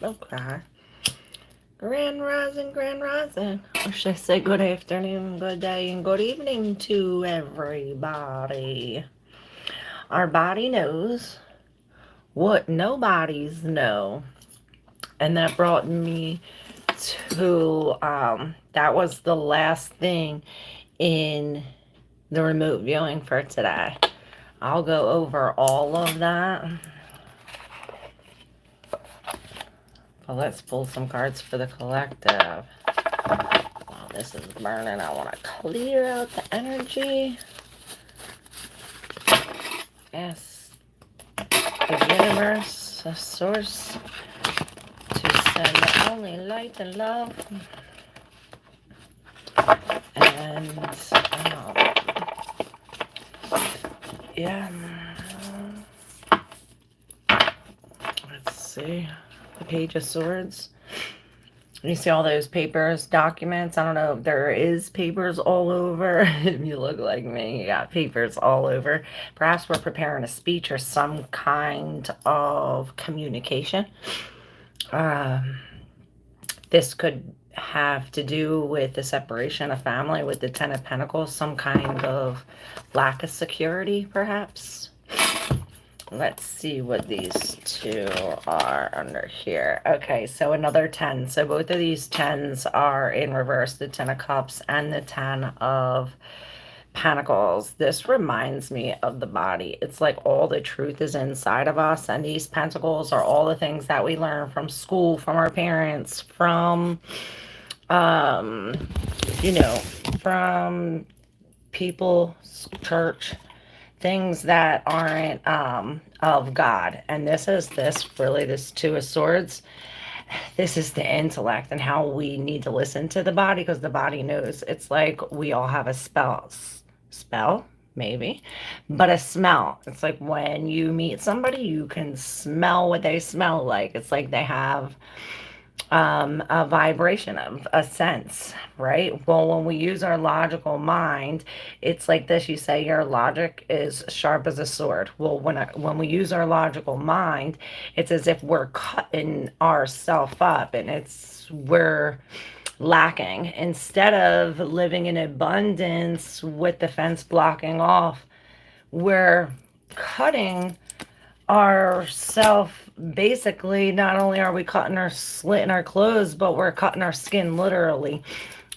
Okay. Grand rising, grand rising. Or should I say good afternoon, good day, and good evening to everybody. Our body knows what nobodies know. And that brought me to, that was the last thing in the remote viewing for today. I'll go over all of that. But let's pull some cards for the collective. While this is burning, I want to clear out the energy. Ask the universe, the source, to send only light and love. And, yeah. Let's see. The Page of Swords. You see all those papers, documents. I don't know if there is papers all over. If you look like me, you got papers all over. Perhaps we're preparing a speech or some kind of communication. This could have to do with the separation of family with the Ten of Pentacles, some kind of lack of security, perhaps. Let's see what these two are under here. Okay, so another 10. So both of these 10s are in reverse, the 10 of Cups and the 10 of Pentacles. This reminds me of the body. It's like all the truth is inside of us, and these pentacles are all the things that we learn from school, from our parents, from, from people, church, things that aren't of God. And this Two of Swords. This is the intellect and how we need to listen to the body, because the body knows. It's like we all have a spell, maybe, but a smell. It's like when you meet somebody, you can smell what they smell like. It's like they have a vibration, of a sense, right? Well, when we use our logical mind, it's like this. You say your logic is sharp as a sword. Well, when we use our logical mind, it's as if we're cutting ourselves up, and we're lacking. Instead of living in abundance with the fence blocking off, we're cutting ourself. Basically, not only are we slitting our clothes, but we're cutting our skin literally.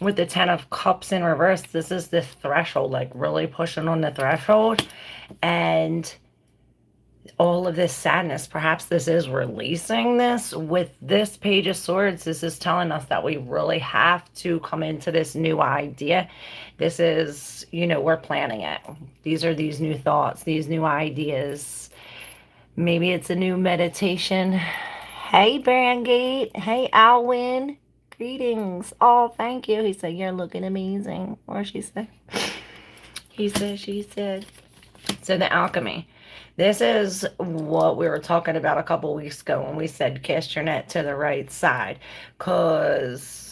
With the 10 of Cups in reverse, this is the threshold, like really pushing on the threshold. And all of this sadness, perhaps this is releasing this. With this Page of Swords, this is telling us that we really have to come into this new idea. This is, we're planning it. These are these new thoughts, these new ideas. Maybe it's a new meditation. Hey, Brandgate. Hey, Alwyn. Greetings. Oh, thank you. He said, you're looking amazing. Or she said. He said, she said. So the alchemy. This is what we were talking about a couple weeks ago when we said cast your net to the right side. Because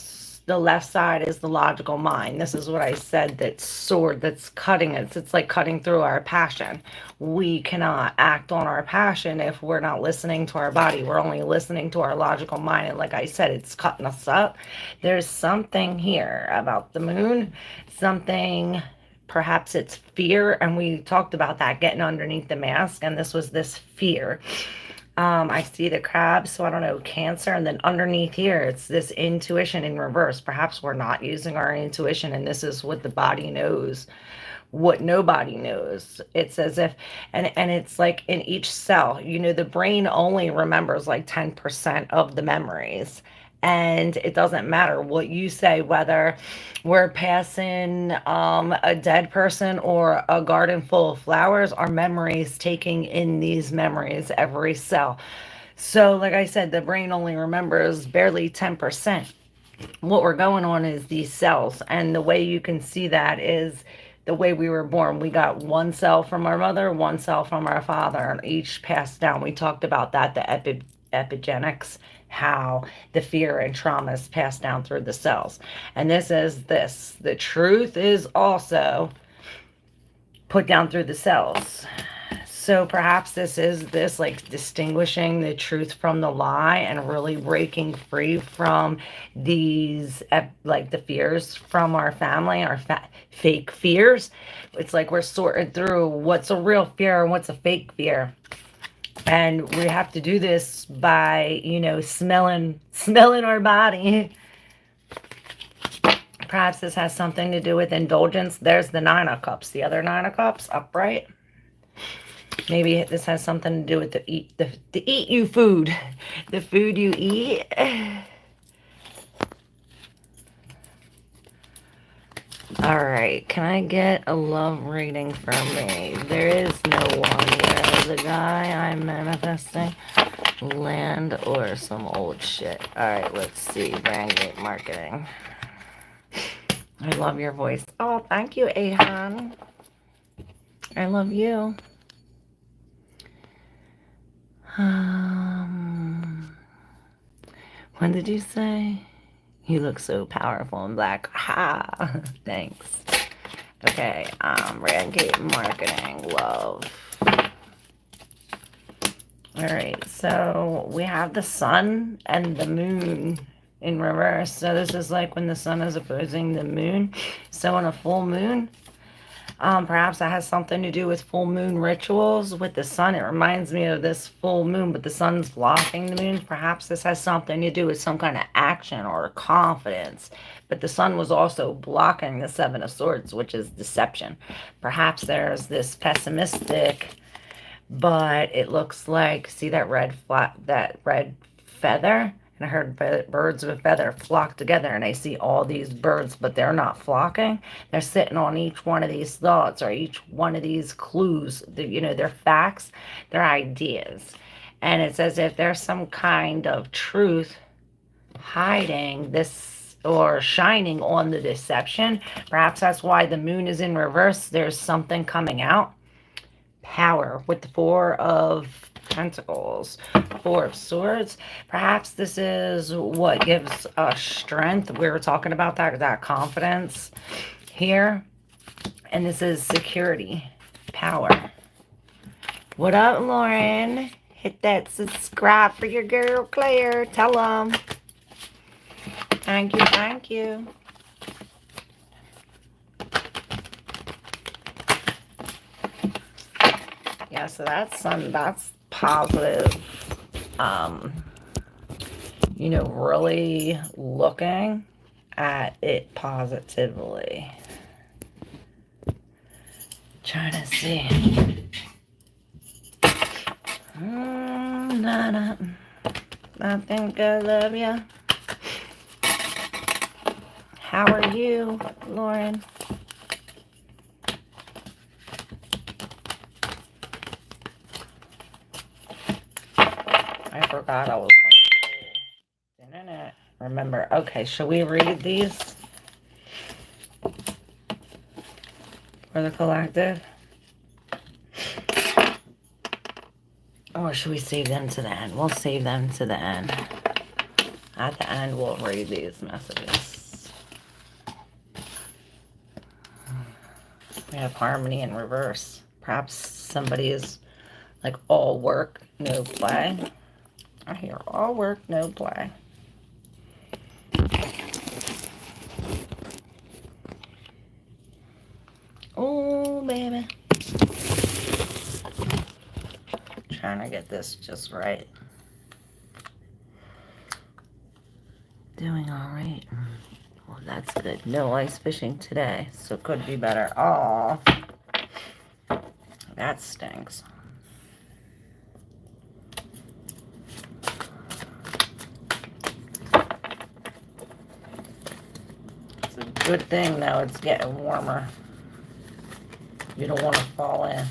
the left side is the logical mind. This is what I said, that sword that's cutting it. It's like cutting through our passion. We cannot act on our passion if we're not listening to our body. We're only listening to our logical mind. And like I said, it's cutting us up. There's something here about the moon, something, perhaps it's fear. And we talked about that, getting underneath the mask. And this was this fear. I see the crab, so I don't know, Cancer, and then underneath here, it's this intuition in reverse. Perhaps we're not using our intuition, and this is what the body knows, what nobody knows. It's as if, and it's like in each cell, the brain only remembers like 10% of the memories. And it doesn't matter what you say, whether we're passing a dead person or a garden full of flowers, our memories taking in these memories, every cell. So like I said, the brain only remembers barely 10%. What we're going on is these cells. And the way you can see that is the way we were born. We got one cell from our mother, one cell from our father, and each passed down. We talked about that, the epigenetics, how the fear and trauma is passed down through the cells. And this is this. The truth is also put down through the cells. So perhaps this is this like distinguishing the truth from the lie and really breaking free from these like the fears from our family, our fake fears. It's like we're sorting through what's a real fear and what's a fake fear. And we have to do this by, you know, smelling our body. Perhaps this has something to do with indulgence. There's the Nine of Cups, the other Nine of Cups upright. Maybe this has something to do with the eat you food, the food you eat. All right, can I get a love reading from me? There is no one here. The guy I'm manifesting, land or some old shit. All right, let's see. Brand marketing. I love your voice. Oh, thank you, Ahan. I love you. When did you say? You look so powerful in black. Ha! Thanks. Okay, Brand marketing, love. Alright, so we have the sun and the moon in reverse. So this is like when the sun is opposing the moon. So on a full moon, perhaps that has something to do with full moon rituals with the sun. It reminds me of this full moon, but the sun's blocking the moon. Perhaps this has something to do with some kind of action or confidence. But the sun was also blocking the Seven of Swords, which is deception. Perhaps there's this pessimistic, but it looks like, see that red feather? And I heard birds of a feather flock together, and I see all these birds, but they're not flocking. They're sitting on each one of these thoughts or each one of these clues. You know, they're facts, they're ideas. And it's as if there's some kind of truth hiding this or shining on the deception. Perhaps that's why the moon is in reverse. There's something coming out. Power with the Four of Pentacles, Four of Swords. Perhaps this is what gives us strength. We were talking about that confidence here. And this is security, power. What up, Lauren? Hit that subscribe for your girl, Claire. Tell them. Thank you, thank you. Yeah, so that's positive. You know, really looking at it positively. Trying to see. I think I love you. How are you, Lauren? I forgot I was going to pull internet. Remember. Okay, shall we read these for the collective? Or should we save them to the end? We'll save them to the end. At the end, we'll read these messages. We have harmony in reverse. Perhaps somebody is like all work, no play. I hear all work, no play. Oh, baby. Trying to get this just right. Doing all right. Well, that's good. No ice fishing today, so could be better. Oh, that stinks. It's a good thing, though. It's getting warmer. You don't want to fall in.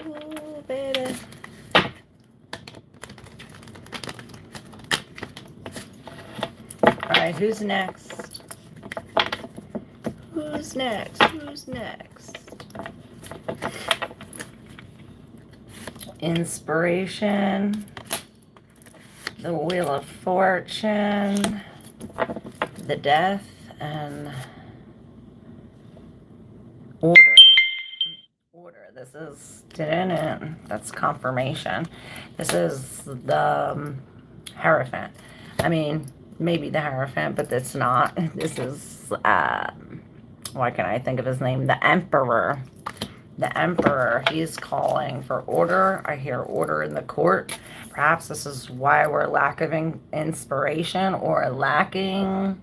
Ooh, baby. Alright, who's next? Who's next? Who's next? Inspiration. The Wheel of Fortune. the death and order. Order. This is, that's confirmation. This is the Hierophant. I mean, maybe the Hierophant, but it's not. This is, why can I think of his name? The Emperor. The Emperor. He's calling for order. I hear order in the court. Perhaps this is why we're lacking inspiration or lacking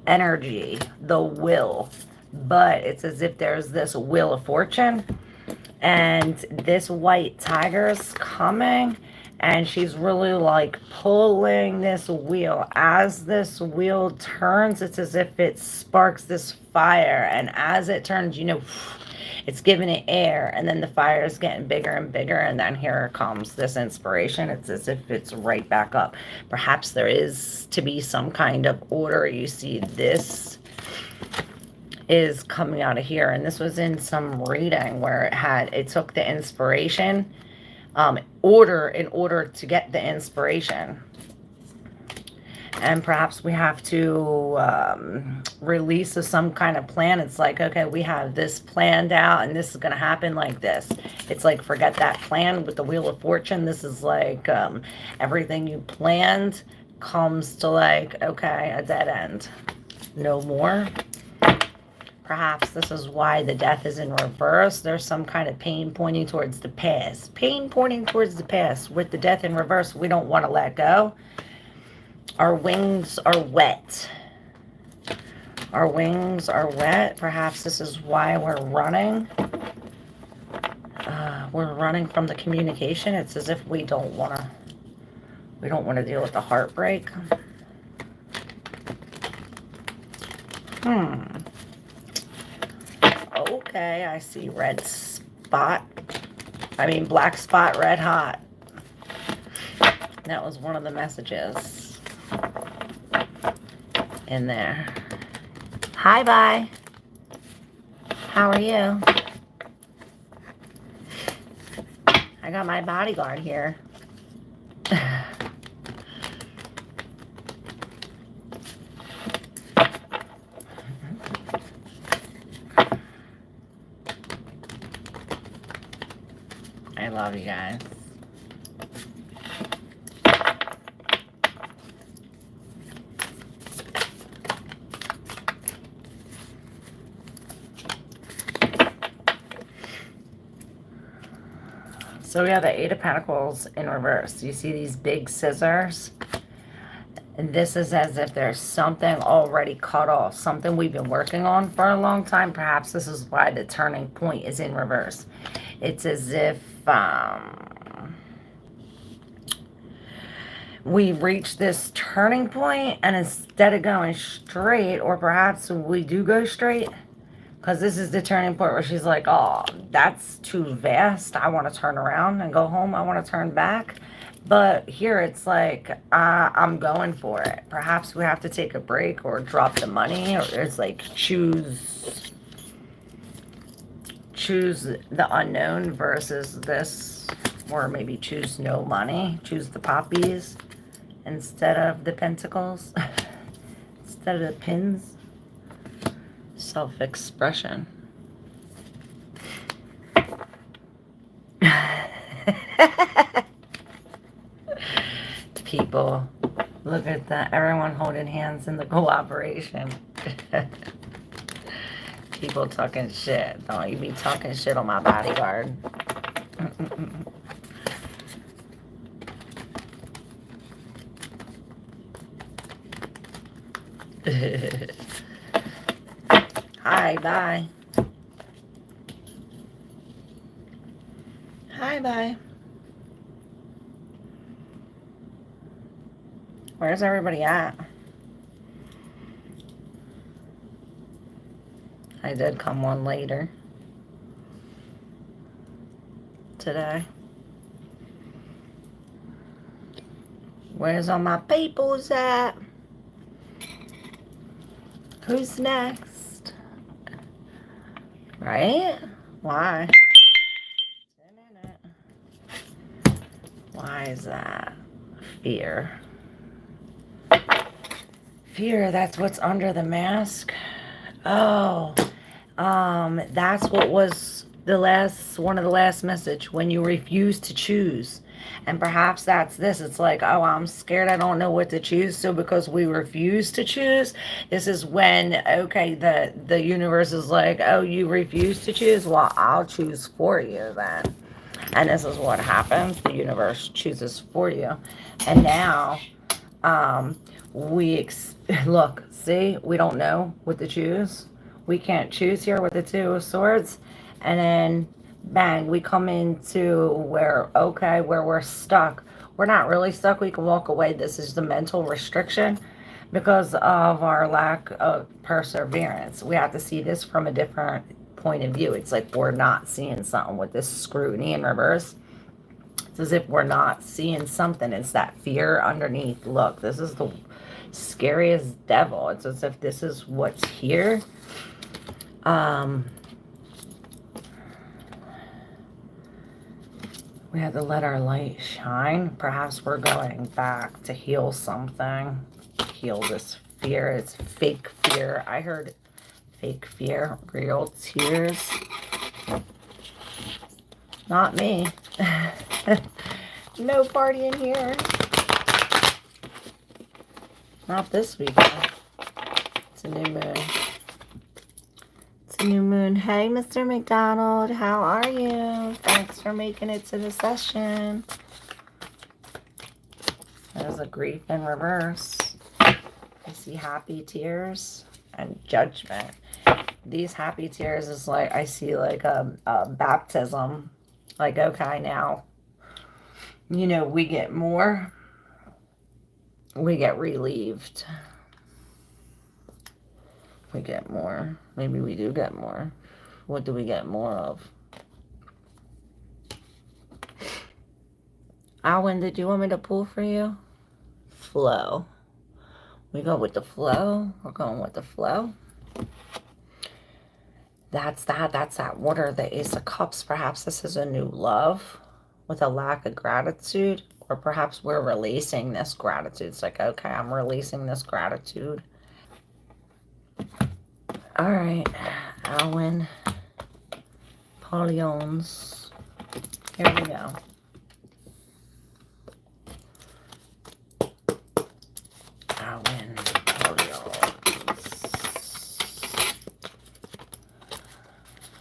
energy, the will. But it's as if there's this wheel of fortune, and this white tiger's coming, and she's really like pulling this wheel. As this wheel turns, it's as if it sparks this fire, and as it turns, you know, it's giving it air, and then the fire is getting bigger and bigger, and then here comes this inspiration. It's as if it's right back up. Perhaps there is to be some kind of order. You see this is coming out of here, and this was in some reading where it took the inspiration, order in order to get the inspiration. And perhaps we have to release some kind of plan. It's like, okay, we have this planned out, and this is going to happen like this. It's like, forget that plan with the Wheel of Fortune. This is like everything you planned comes to like, okay, a dead end. No more. Perhaps this is why the death is in reverse. There's some kind of pain pointing towards the past. Pain pointing towards the past. With the death in reverse, we don't want to let go. Our wings are wet. Our wings are wet. Perhaps this is why we're running. We're running from the communication. It's as if we don't want to deal with the heartbreak. Okay, I see red spot. I mean, black spot, red hot. That was one of the messages in there. Hi, bye. How are you? I got my bodyguard here. I love you guys. So we have the Eight of Pentacles in reverse. You see these big scissors? And this is as if there's something already cut off, something we've been working on for a long time. Perhaps this is why the turning point is in reverse. It's as if we reach this turning point, and instead of going straight, or perhaps we do go straight, because this is the turning point where she's like, oh, that's too vast. I want to turn around and go home. I want to turn back. But here it's like, I'm going for it. Perhaps we have to take a break or drop the money, or it's like choose the unknown versus this, or maybe choose no money. Choose the poppies instead of the pentacles, instead of the pins. Self-expression. People, look at that. Everyone holding hands in the cooperation. People talking shit. Don't you be talking shit on my bodyguard. Hi, bye. Hi, bye. Where's everybody at? I did come one later today. Where's all my peoples at? Who's next? Right? Why? Why is that? Fear. Fear, that's what's under the mask. Oh, that's what was the last one of the last message when you refuse to choose. And perhaps that's this. It's like, oh, I'm scared. I don't know what to choose. So because we refuse to choose, this is when, okay, the universe is like, oh, you refuse to choose. Well, I'll choose for you then. And this is what happens. The universe chooses for you. And now, um, look, see, we don't know what to choose. We can't choose here with the Two of Swords. And then, bang, we come into where, okay, where we're stuck. We're not really stuck. We can walk away. This is the mental restriction because of our lack of perseverance. We have to see this from a different point of view. It's like we're not seeing something with this scrutiny in reverse. It's as if we're not seeing something. It's that fear underneath. Look, this is the scariest devil. It's as if this is what's here. We have to let our light shine. Perhaps we're going back to heal something. Heal this fear. It's fake fear. I heard fake fear, real tears. Not me. No party in here. Not this weekend. It's a new moon. It's a new moon. Hey, Mr. McDonald. How are you? Thanks for making it to the session. There's a grief in reverse. I see happy tears and judgment. These happy tears is like, I see like a baptism. Like, okay, now, you know, we get more. We get relieved. We get more. Maybe we do get more. What do we get more of? Alwyn, did you want me to pull for you? Flow. We go with the flow. We're going with the flow. That's that. That's that water, the Ace of Cups. Perhaps this is a new love with a lack of gratitude. Or perhaps we're releasing this gratitude. It's like, okay, I'm releasing this gratitude. All right, Alwyn. Pollyons. Here we go. Alwyn.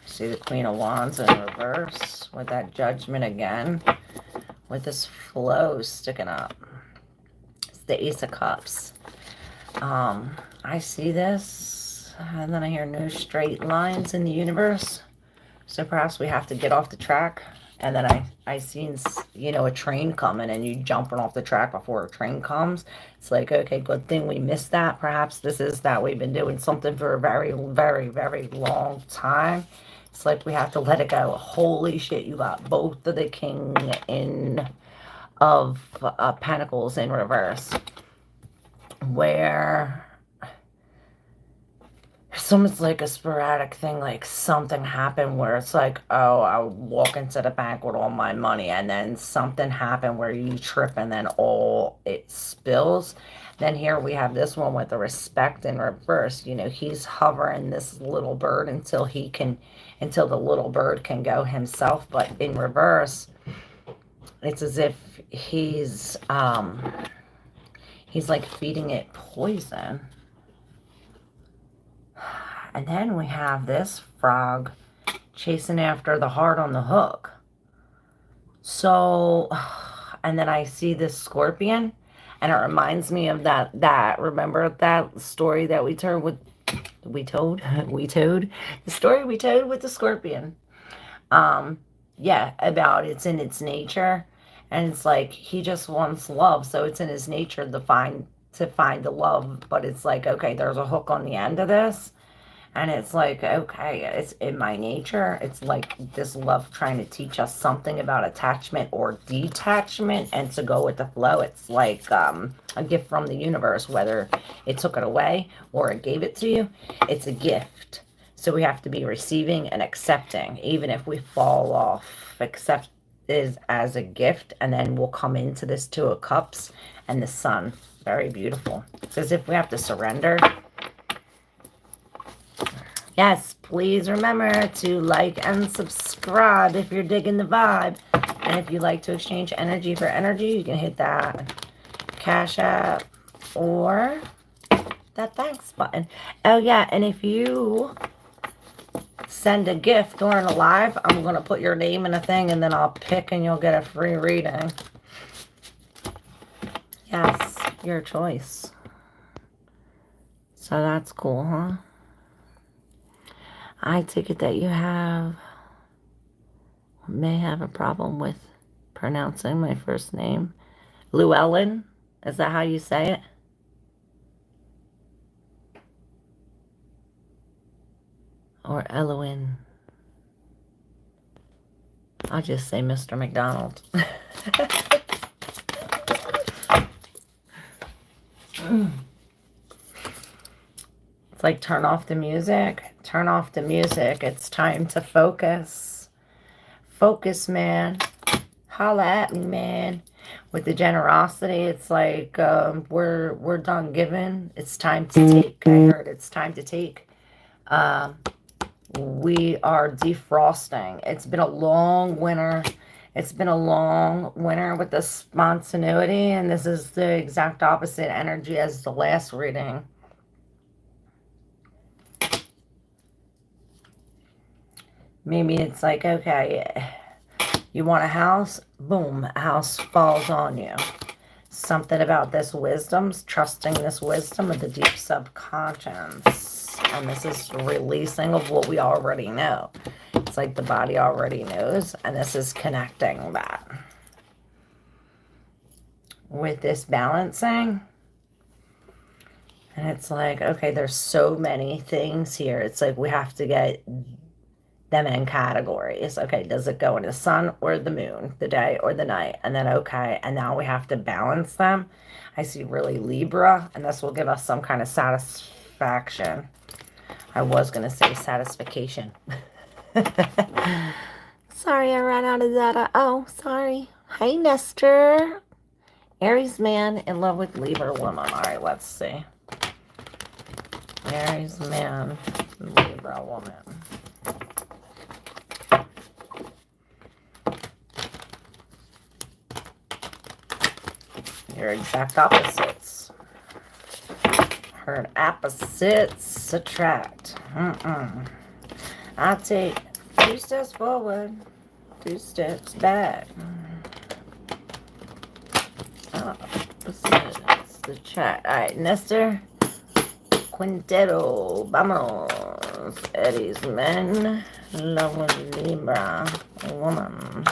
See the Queen of Wands in reverse with that judgment again. With this flow sticking up. It's the Ace of Cups. I see this, and then I hear no straight lines in the universe. So perhaps we have to get off the track. And then I seen, you know, a train coming and you jumping off the track before a train comes. It's like, okay, good thing we missed that. Perhaps this is that we've been doing something for a very, very, very long time. It's like we have to let it go. Holy shit, you got both of the King of Pentacles in reverse. Where it's like a sporadic thing, like something happened where it's like, oh, I walk into the bank with all my money, and then something happened where you trip and then all it spills. Then here we have this one with the respect in reverse. You know, he's hovering this little bird until the little bird can go himself. But in reverse, it's as if he's like feeding it poison. And then we have this frog chasing after the heart on the hook. So, and then I see this scorpion, and it reminds me of remember that story that we told with the story we told with the scorpion. Yeah, about it's in its nature, and it's like he just wants love, so it's in his nature to find the love, but it's like, okay, there's a hook on the end of this. And it's like, okay, it's in my nature. It's like this love trying to teach us something about attachment or detachment, and to go with the flow. It's like a gift from the universe, whether it took it away or it gave it to you. It's a gift. So we have to be receiving and accepting, even if we fall off. Accept is as a gift, and then we'll come into this Two of Cups and the Sun. very beautiful. It's as if we have to surrender. Yes, please remember to like and subscribe if you're digging the vibe. And if you like to exchange energy for energy, you can hit that Cash App or that thanks button. Oh yeah, and if you send a gift during a live, I'm going to put your name in a thing and then I'll pick and you'll get a free reading. Yes, your choice. So that's cool, huh? I take it that you may have a problem with pronouncing my first name. Llewellyn? Is that how you say it? Or Elowen? I'll just say Mr. McDonald. It's like turn off the music. Turn off the music. It's time to focus. Focus, man. Holla at me, man. With the generosity, it's like we're done giving. It's time to take. I heard it's time to take. We are defrosting. It's been a long winter. It's been a long winter with the spontaneity, and this is the exact opposite energy as the last reading. Maybe it's like, okay, you want a house? Boom, a house falls on you. Something about this wisdom, trusting this wisdom of the deep subconscious. And this is releasing of what we already know. It's like the body already knows, and this is connecting that. With this balancing, and it's like, okay, there's so many things here. It's like we have to get them in categories. Okay, does it go in the sun or the moon, the day or the night? And then, okay, and now we have to balance them. I see really Libra, and this will give us some kind of satisfaction. I was going to say satisfaction. Sorry, I ran out of that. Oh, sorry. Hey, Nestor. Aries man in love with Libra woman. All right, let's see. Aries man, Libra woman. Your exact opposites. Heard opposites attract. I take 2 steps forward, 2 steps back. Opposites attract. All right, Nestor. Quintero. Vamos. Aries men. Love with Libra woman.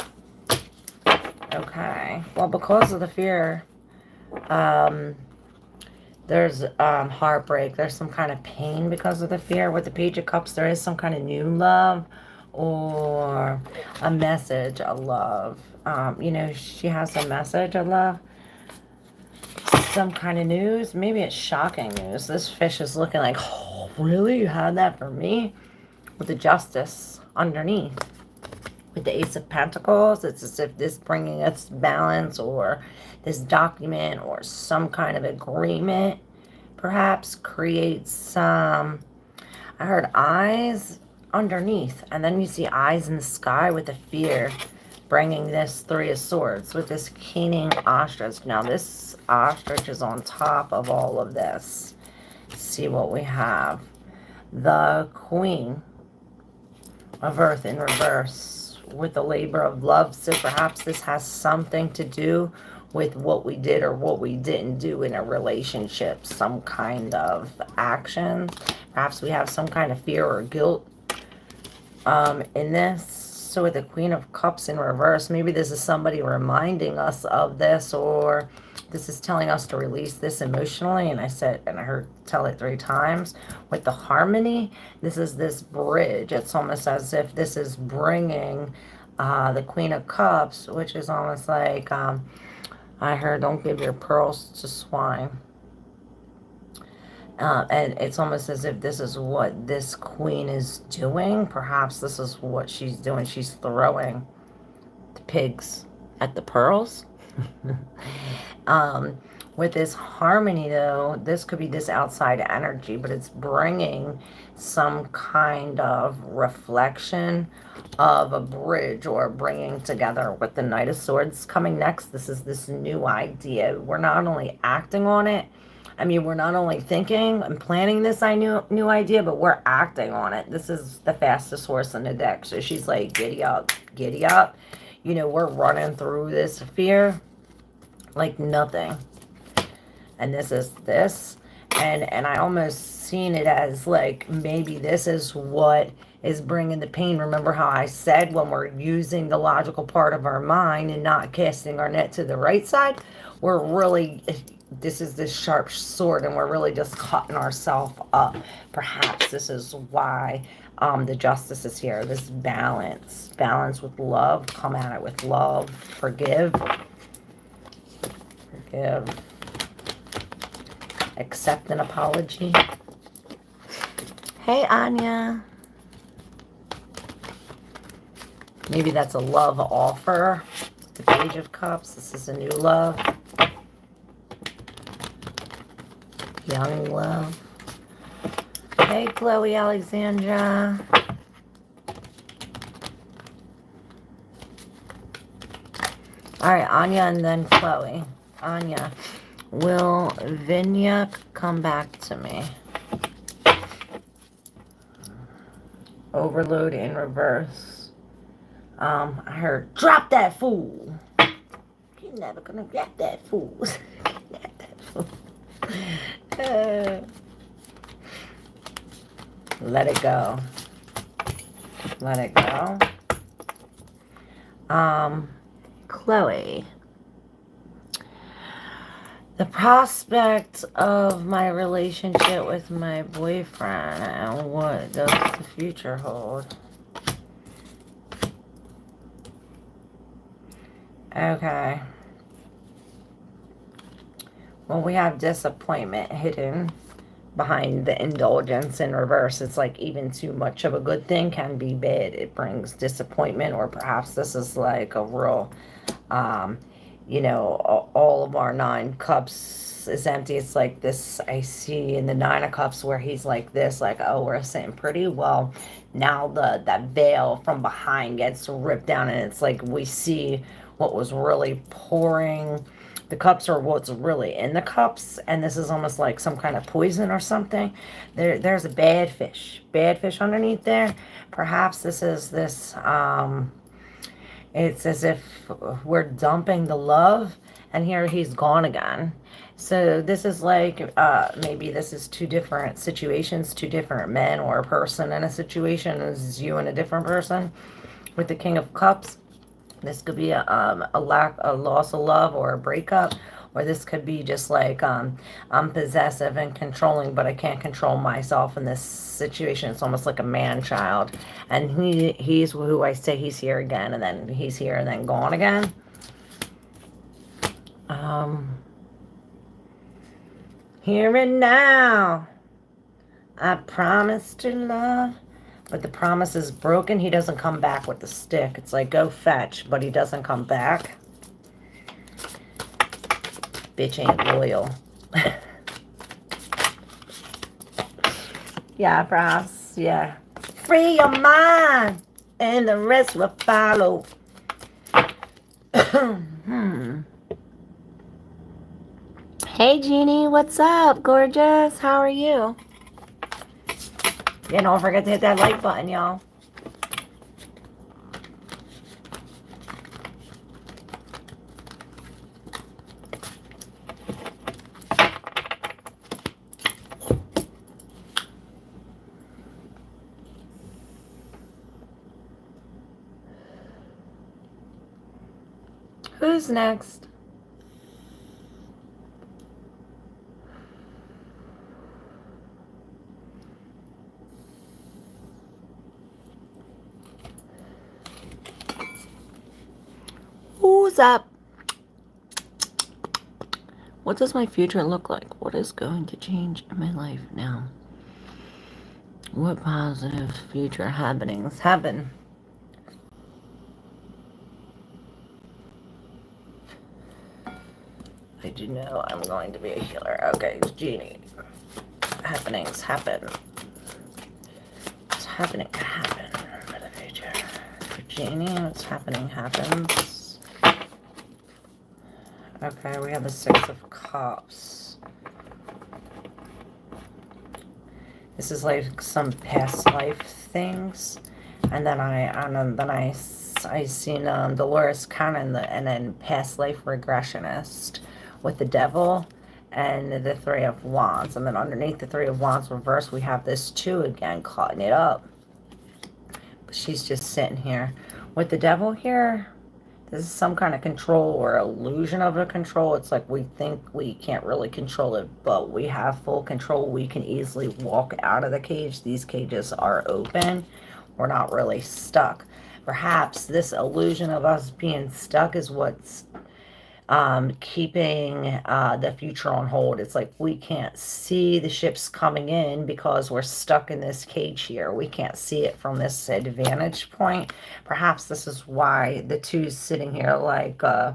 Okay. Well, because of the fear, there's heartbreak. There's some kind of pain because of the fear. With the Page of Cups, there is some kind of new love or a message of love. You know, she has a message of love. Some kind of news. Maybe it's shocking news. This fish is looking like, oh, really? You had that for me? With the Justice underneath. With the Ace of Pentacles, it's as if this bringing us balance, or this document or some kind of agreement perhaps creates some, I heard eyes underneath, and then you see eyes in the sky with the fear, bringing this 3 of Swords with this keening ostrich. Now this ostrich is on top of all of this. See what we have. The Queen of Earth in reverse with the labor of love. So perhaps this has something to do with what we did or what we didn't do in a relationship. Some kind of action. Perhaps we have some kind of fear or guilt in this. So with the Queen of Cups in reverse, maybe this is somebody reminding us of this, or this is telling us to release this emotionally. And I said, and I heard tell it 3 times. With the Harmony, this is this bridge. It's almost as if this is bringing the Queen of Cups, which is almost like, I heard, don't give your pearls to swine. And it's almost as if this is what this queen is doing. Perhaps this is what she's doing. She's throwing the pigs at the pearls. With this harmony, though, this could be this outside energy, but it's bringing some kind of reflection of a bridge or bringing together with the Knight of Swords coming next. This is this new idea. We're not only acting on it, I mean, we're not only thinking and planning this new idea, but we're acting on it. This is the fastest horse in the deck. So she's like, giddy up, giddy up. You know, we're running through this fear like nothing. And this is this. And I almost seen it as like, maybe this is what is bringing the pain. Remember how I said when we're using the logical part of our mind and not casting our net to the right side, we're really, this is this sharp sword and we're really just cutting ourselves up. Perhaps this is why the justice is here. This balance with love. Come at it with love. Forgive. Accept an apology. Hey, Anya. Maybe that's a love offer. The Page of Cups. This is a new love. Young love. Hey, Chloe Alexandra. All right, Anya and then Chloe. Anya, will Vinya come back to me? Overload in reverse. I heard, drop that fool. You're never gonna get that fool. Get that fool. Let it go. Let it go. Chloe. The prospect of my relationship with my boyfriend and what does the future hold? Okay. Well, we have disappointment hidden behind the indulgence in reverse. It's like even too much of a good thing can be bad. It brings disappointment, or perhaps this is like a real, you know, all of our 9 cups is empty. It's like this, I see in the 9 of cups where he's like this, like, oh, we're sitting pretty. Well, now that veil from behind gets ripped down and it's like we see what was really pouring. The cups are what's really in the cups, and this is almost like some kind of poison or something. There's a bad fish underneath there. Perhaps this is this, it's as if we're dumping the love, and here he's gone again. So this is like, maybe this is 2 different situations, 2 different men, or a person in a situation is you and a different person with the King of Cups. This could be a loss of love or a breakup, or this could be just like, I'm possessive and controlling, but I can't control myself in this situation. It's almost like a man-child, and he's who I say he's here again, and then he's here and then gone again. Here and now, I promise to love. But the promise is broken. He doesn't come back with the stick. It's like, go fetch, but he doesn't come back. Bitch ain't loyal. Yeah, perhaps, yeah. Free your mind, and the rest will follow. Hey, Jeannie, what's up, gorgeous? How are you? Yeah, don't forget to hit that like button, y'all. Who's next? Who's up? What does my future look like? What is going to change in my life now? What positive future happenings happen? I did you know I'm going to be a healer? Okay, Genie. Happenings happen. What's happening happen for the future. For Genie, what's happening happens. Okay, we have the Six of Cups. This is like some past life things. And then I seen Dolores Cannon and then past life regressionist with the devil and the Three of Wands. And then underneath the Three of Wands reverse, we have this 2 again, caught it up. But she's just sitting here. With the devil here, this is some kind of control or illusion of a control. It's like we think we can't really control it, but we have full control. We can easily walk out of the cage. These cages are open. We're not really stuck. Perhaps this illusion of us being stuck is what's keeping the future on hold. It's like we can't see the ships coming in because we're stuck in this cage here. We can't see it from this vantage point. Perhaps this is why the 2's sitting here like, I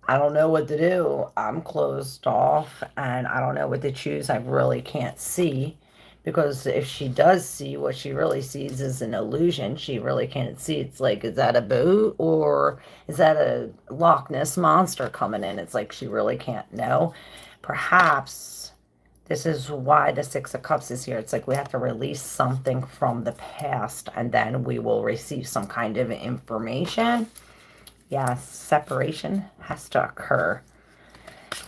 don't know what to do. I'm closed off and I don't know what to choose. I really can't see. Because if she does see, what she really sees is an illusion. She really can't see. It's like, is that a boat or is that a Loch Ness monster coming in? It's like she really can't know. Perhaps this is why the Six of Cups is here. It's like we have to release something from the past and then we will receive some kind of information. Yeah, separation has to occur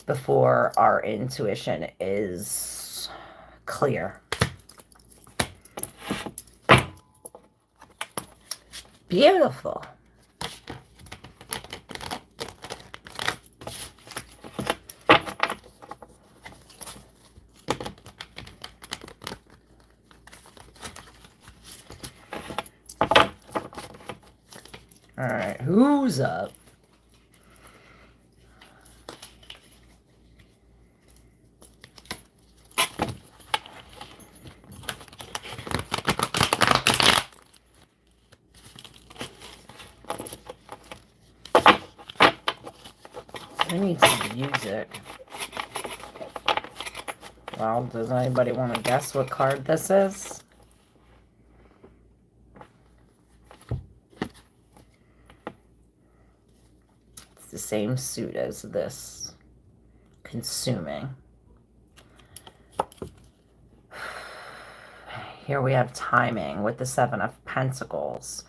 before our intuition is clear. Beautiful. All right, who's up? I need some music. Well, does anybody want to guess what card this is? It's the same suit as this. Consuming. Here we have timing with the Seven of Pentacles.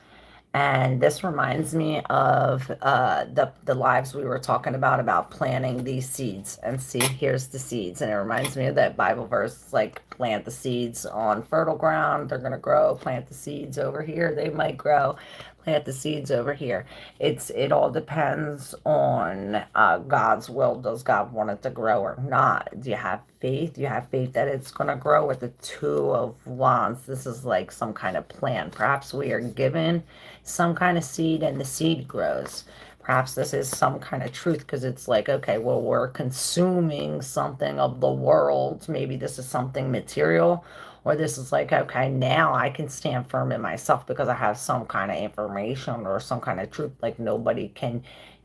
And this reminds me of the lives we were talking about planting these seeds. And see, here's the seeds. And it reminds me of that Bible verse, like plant the seeds on fertile ground. They're going to grow. Plant the seeds over here. They might grow. Plant the seeds over here. It all depends on God's will. Does God want it to grow or not? Do you have faith? Do you have faith that it's going to grow? With the Two of Wands, this is like some kind of plan. Perhaps we are given some kind of seed and the seed grows. Perhaps this is some kind of truth because it's like, okay, well, we're consuming something of the world. Maybe this is something material, or this is like, okay, now I can stand firm in myself because I have some kind of information or some kind of truth. Like nobody can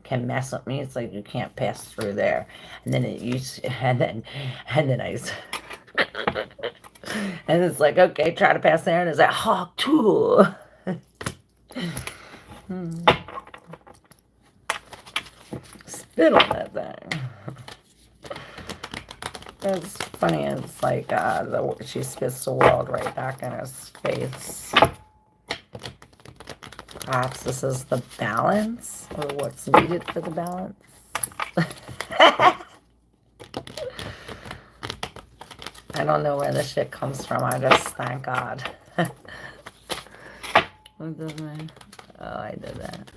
mess with me. It's like you can't pass through there. And then and then I and it's like, okay, try to pass there, and it's like hawk tool. Spit on that thing. It's funny. It's like she spits the world right back in his face. Perhaps this is the balance, or what's needed for the balance. I don't know where this shit comes from. I just thank God. What does I? Oh, I did that.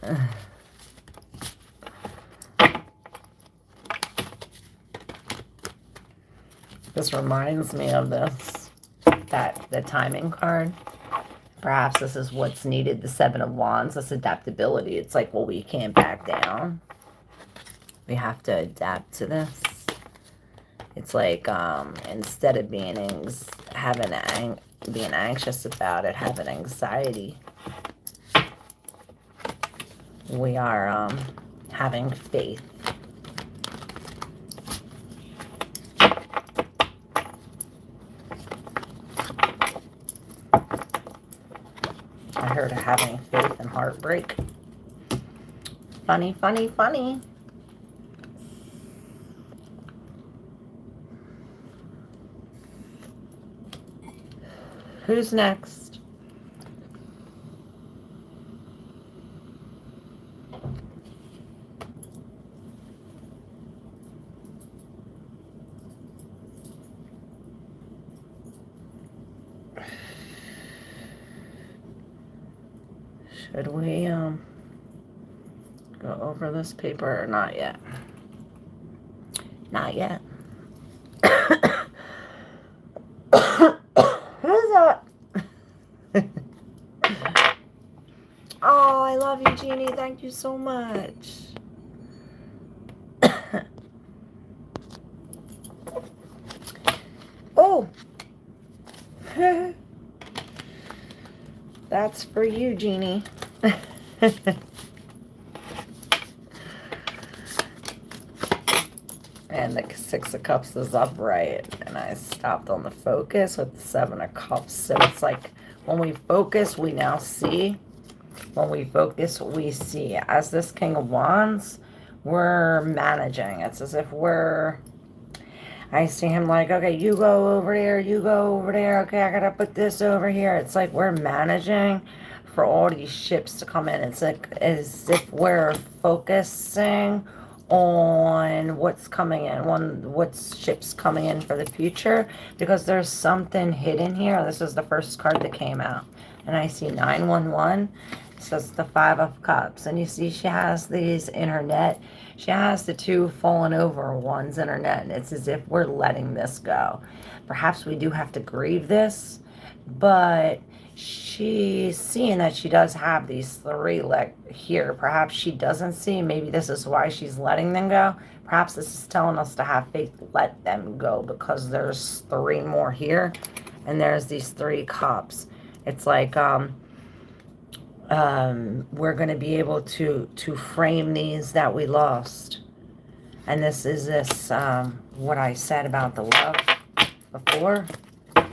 This reminds me of this, the timing card. Perhaps this is what's needed, the Seven of Wands, this adaptability. It's like, well, we can't back down. We have to adapt to this. It's like, instead of being anxious about it, having anxiety, we are having faith. I heard having faith and heartbreak. Funny, funny, funny. Who's next? Should we go over this paper or not yet? Not yet. Who's that? Oh, I love you, Jeannie. Thank you so much. Oh. That's for you, Jeannie. And the Six of Cups is upright. And I stopped on the focus with the Seven of Cups. So it's like when we focus, we now see. When we focus, we see. As this King of Wands, we're managing. It's as if I see him like, okay, you go over there, you go over there. Okay, I gotta put this over here. It's like we're managing for all these ships to come in. It's like as if we're focusing on what's coming in, what's ships coming in for the future, because there's something hidden here. This is the first card that came out, and I see 911. So it's the Five of Cups, and you see she has these in her net. She has the two fallen over ones in her net, and it's as if we're letting this go. Perhaps we do have to grieve this, but she's seeing that she does have these three here. Perhaps she doesn't see. Maybe this is why she's letting them go. Perhaps this is telling us to have faith, let them go, because there's three more here, and there's these three cups. It's like we're going to be able to frame these that we lost. And this is what I said about the love before.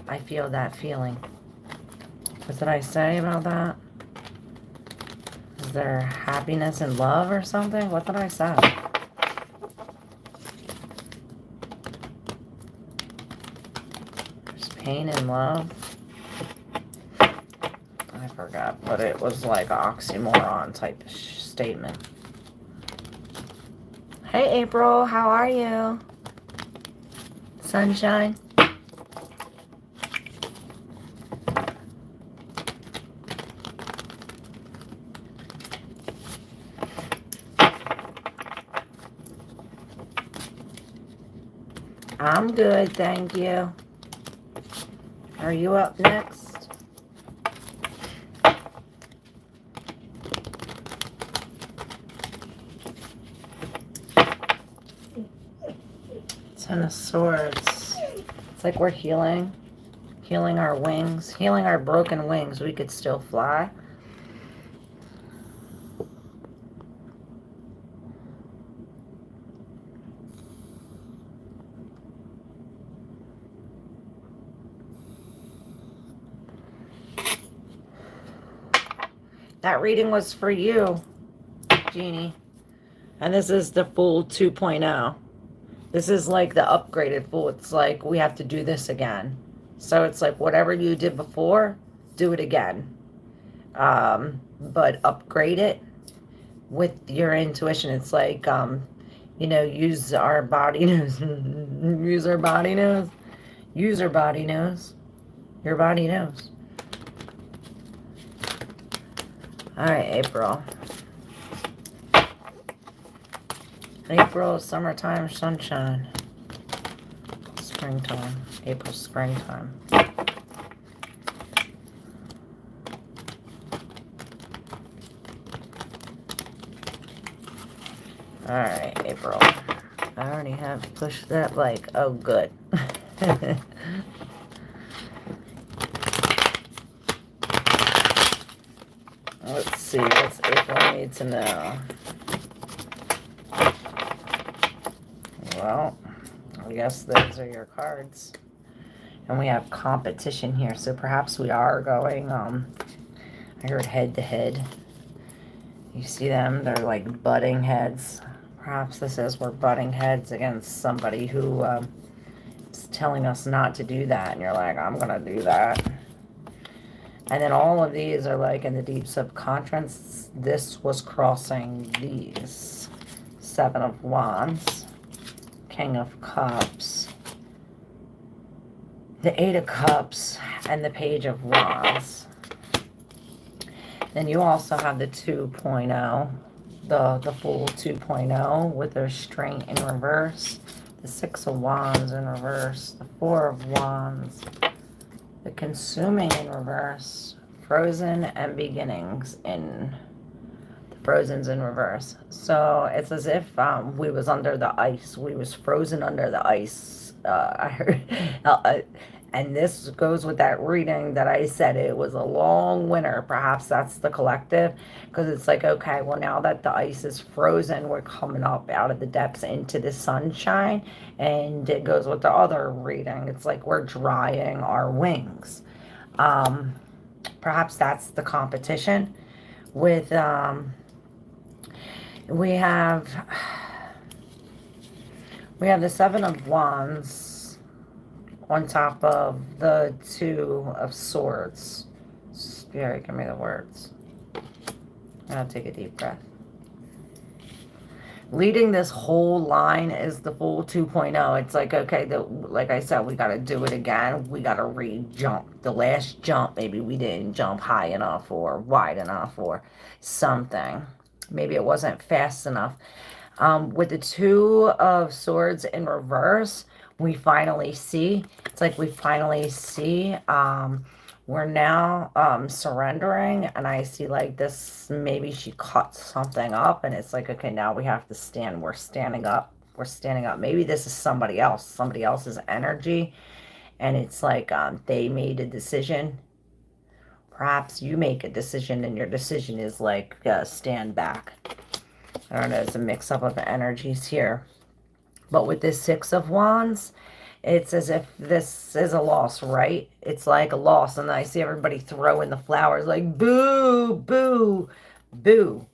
I feel that feeling. What did I say about that? Is there happiness and love or something? What did I say? There's pain and love. I forgot, but it was like an oxymoron type statement. Hey, April, how are you? Sunshine? I'm good, thank you. Are you up next? Ten of Swords. It's like we're healing our wings, healing our broken wings. We could still fly. That reading was for you, Jeannie. And this is the Fool 2.0. This is like the upgraded Fool. It's like we have to do this again. So it's like whatever you did before, do it again. But upgrade it with your intuition. It's like, you know, use our body nose. Use our body nose. Use our body nose. Your body knows. All right, April. April, summertime, sunshine. Springtime. April, springtime. All right, April. I already have pushed that like, oh, good. Let's see, what's April need to know? Well, I guess those are your cards. And we have competition here, so perhaps we are going, I heard head to head. You see them? They're like butting heads. Perhaps this is we're butting heads against somebody who is telling us not to do that. And you're like, I'm going to do that. And then all of these are like in the deep subconscious. This was crossing these. Seven of Wands. King of Cups. The Eight of Cups. And the Page of Wands. Then you also have the 2.0. The full 2.0 with the restraint in reverse. The Six of Wands in reverse. The Four of Wands. The Consuming in reverse. Frozen and Beginnings in the Frozen's in reverse. So it's as if we was under the ice. We was frozen under the ice. I heard, and this goes with that reading that I said it was a long winter. Perhaps that's the collective, because it's like, okay, well, now that the ice is frozen, we're coming up out of the depths into the sunshine. And it goes with the other reading. It's like we're drying our wings. Perhaps that's the competition with, we have the Seven of Wands on top of the Two of Swords. Spirit, give me the words. I'll take a deep breath. Leading this whole line is the full 2.0. It's like, okay, like I said, we got to do it again. We got to re-jump. The last jump, maybe we didn't jump high enough or wide enough or something. Maybe it wasn't fast enough. With the Two of Swords in reverse, we finally see. It's like we finally see. We're now surrendering, and I see like this, maybe she cut something up, and it's like, okay, now we have to stand. We're standing up. We're standing up. Maybe this is somebody else's energy, and it's like they made a decision. Perhaps you make a decision, and your decision is like stand back. I don't know, it's a mix-up of the energies here. But with this Six of Wands, it's as if this is a loss, right? It's like a loss. And I see everybody throwing the flowers like, boo, boo, boo.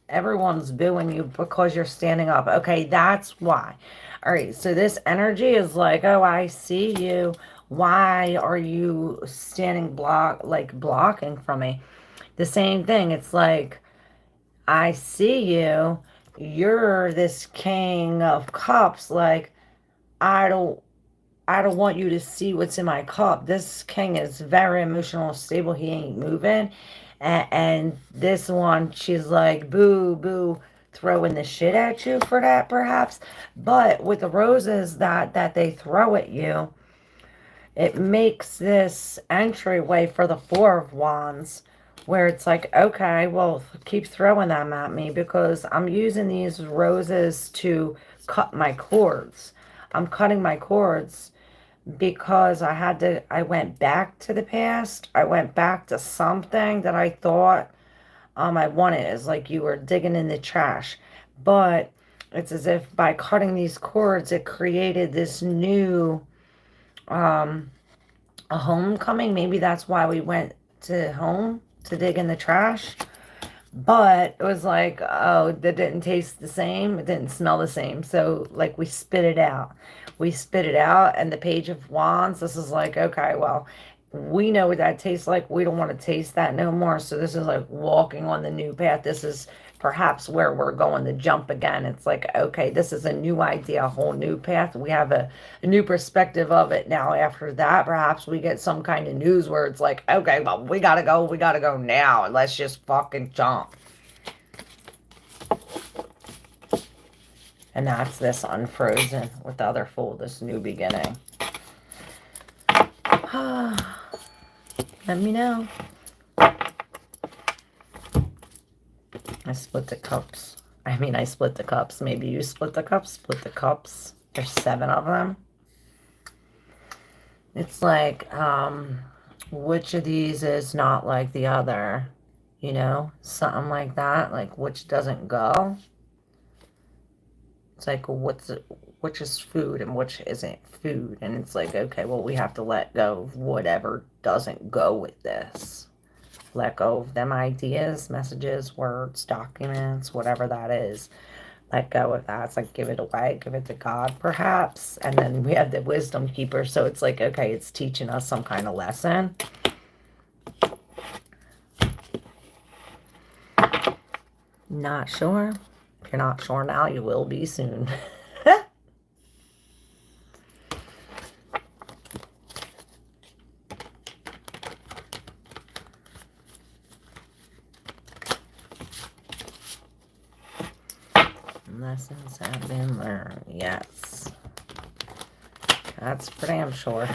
Everyone's booing you because you're standing up. Okay, that's why. All right, so this energy is like, oh, I see you. Why are you standing blocking from me? The same thing. It's like, I see you. You're this King of Cups. Like, I don't want you to see what's in my cup. This king is very emotional, stable. He ain't moving. And this one, she's like, boo, boo, throwing the shit at you for that, perhaps. But with the roses that they throw at you, it makes this entryway for the Four of Wands, where it's like, okay, well, keep throwing them at me because I'm using these roses to cut my cords. I'm cutting my cords because I went back to the past. I went back to something that I thought I wanted. It's like you were digging in the trash. But it's as if by cutting these cords, it created this new a homecoming. Maybe that's why we went to home to dig in the trash. But it was like, oh, that didn't taste the same. It didn't smell the same. So, like, we spit it out. We spit it out. And the Page of Wands, this is like, okay, well, we know what that tastes like. We don't want to taste that no more. So this is like walking on the new path. This is perhaps where we're going to jump again. It's like, okay, this is a new idea, a whole new path. We have a new perspective of it now. After that, perhaps we get some kind of news where it's like, okay, well, we gotta go now. Let's just fucking jump. And that's this unfrozen with the other Fool, this new beginning. Let me know. I split the cups. I split the cups. Maybe you split the cups. Split the cups. There's 7 of them. It's like, which of these is not like the other? You know, something like that. Like, which doesn't go? It's like, which is food and which isn't food? And it's like, okay, well, we have to let go of whatever doesn't go with this. let go of them ideas, messages, words, documents, whatever that is. Let go of that. It's like give it away, give it to God perhaps. And then we have the wisdom keeper. So it's like, okay, it's teaching us some kind of lesson. Not sure. If you're not sure now, you will be soon. Lessons have been learned. Yes. That's for damn sure.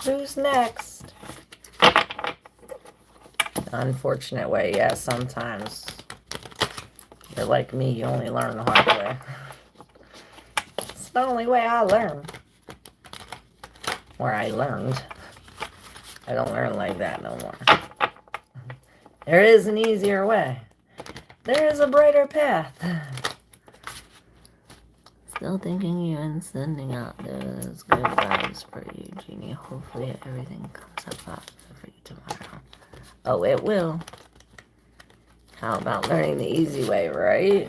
Who's next? Unfortunate way, yes, sometimes. You're like me, you only learn the hard way. It's the only way I learn. Or I learned. I don't learn like that no more. There is an easier way. There is a brighter path. Still thinking you and sending out those good vibes for you, Jeannie. Hopefully everything comes up positive for you tomorrow. Oh, it will. How about learning the easy way, right?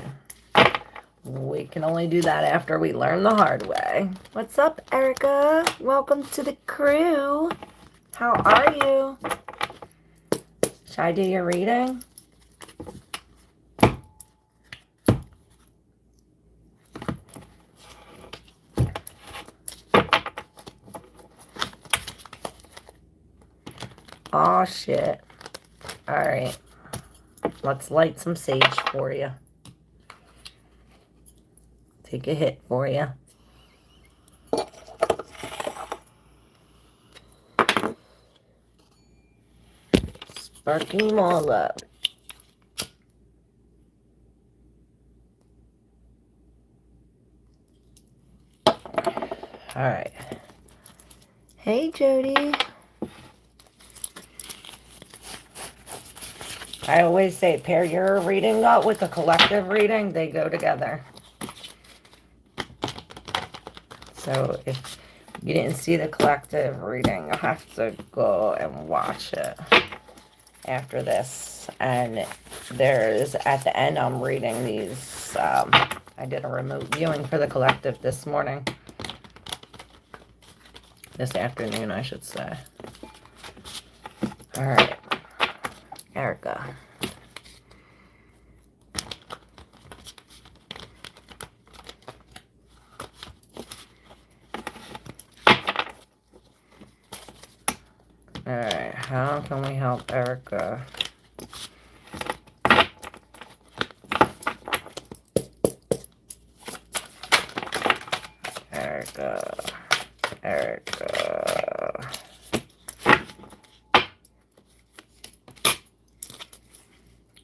We can only do that after we learn the hard way. What's up, Erica? Welcome to the crew. How are you? Should I do your reading? Oh shit. Alright. Let's light some sage for you. Take a hit for you. Sparking them all up. Alright. Hey, Jody. I always say pair your reading up with the collective reading. They go together. So if you didn't see the collective reading, you'll have to go and watch it after this. And there's, at the end, I'm reading these. I did a remote viewing for the collective this morning. This afternoon, I should say. All right. Erica. Alright, how can we help Erica? Erica.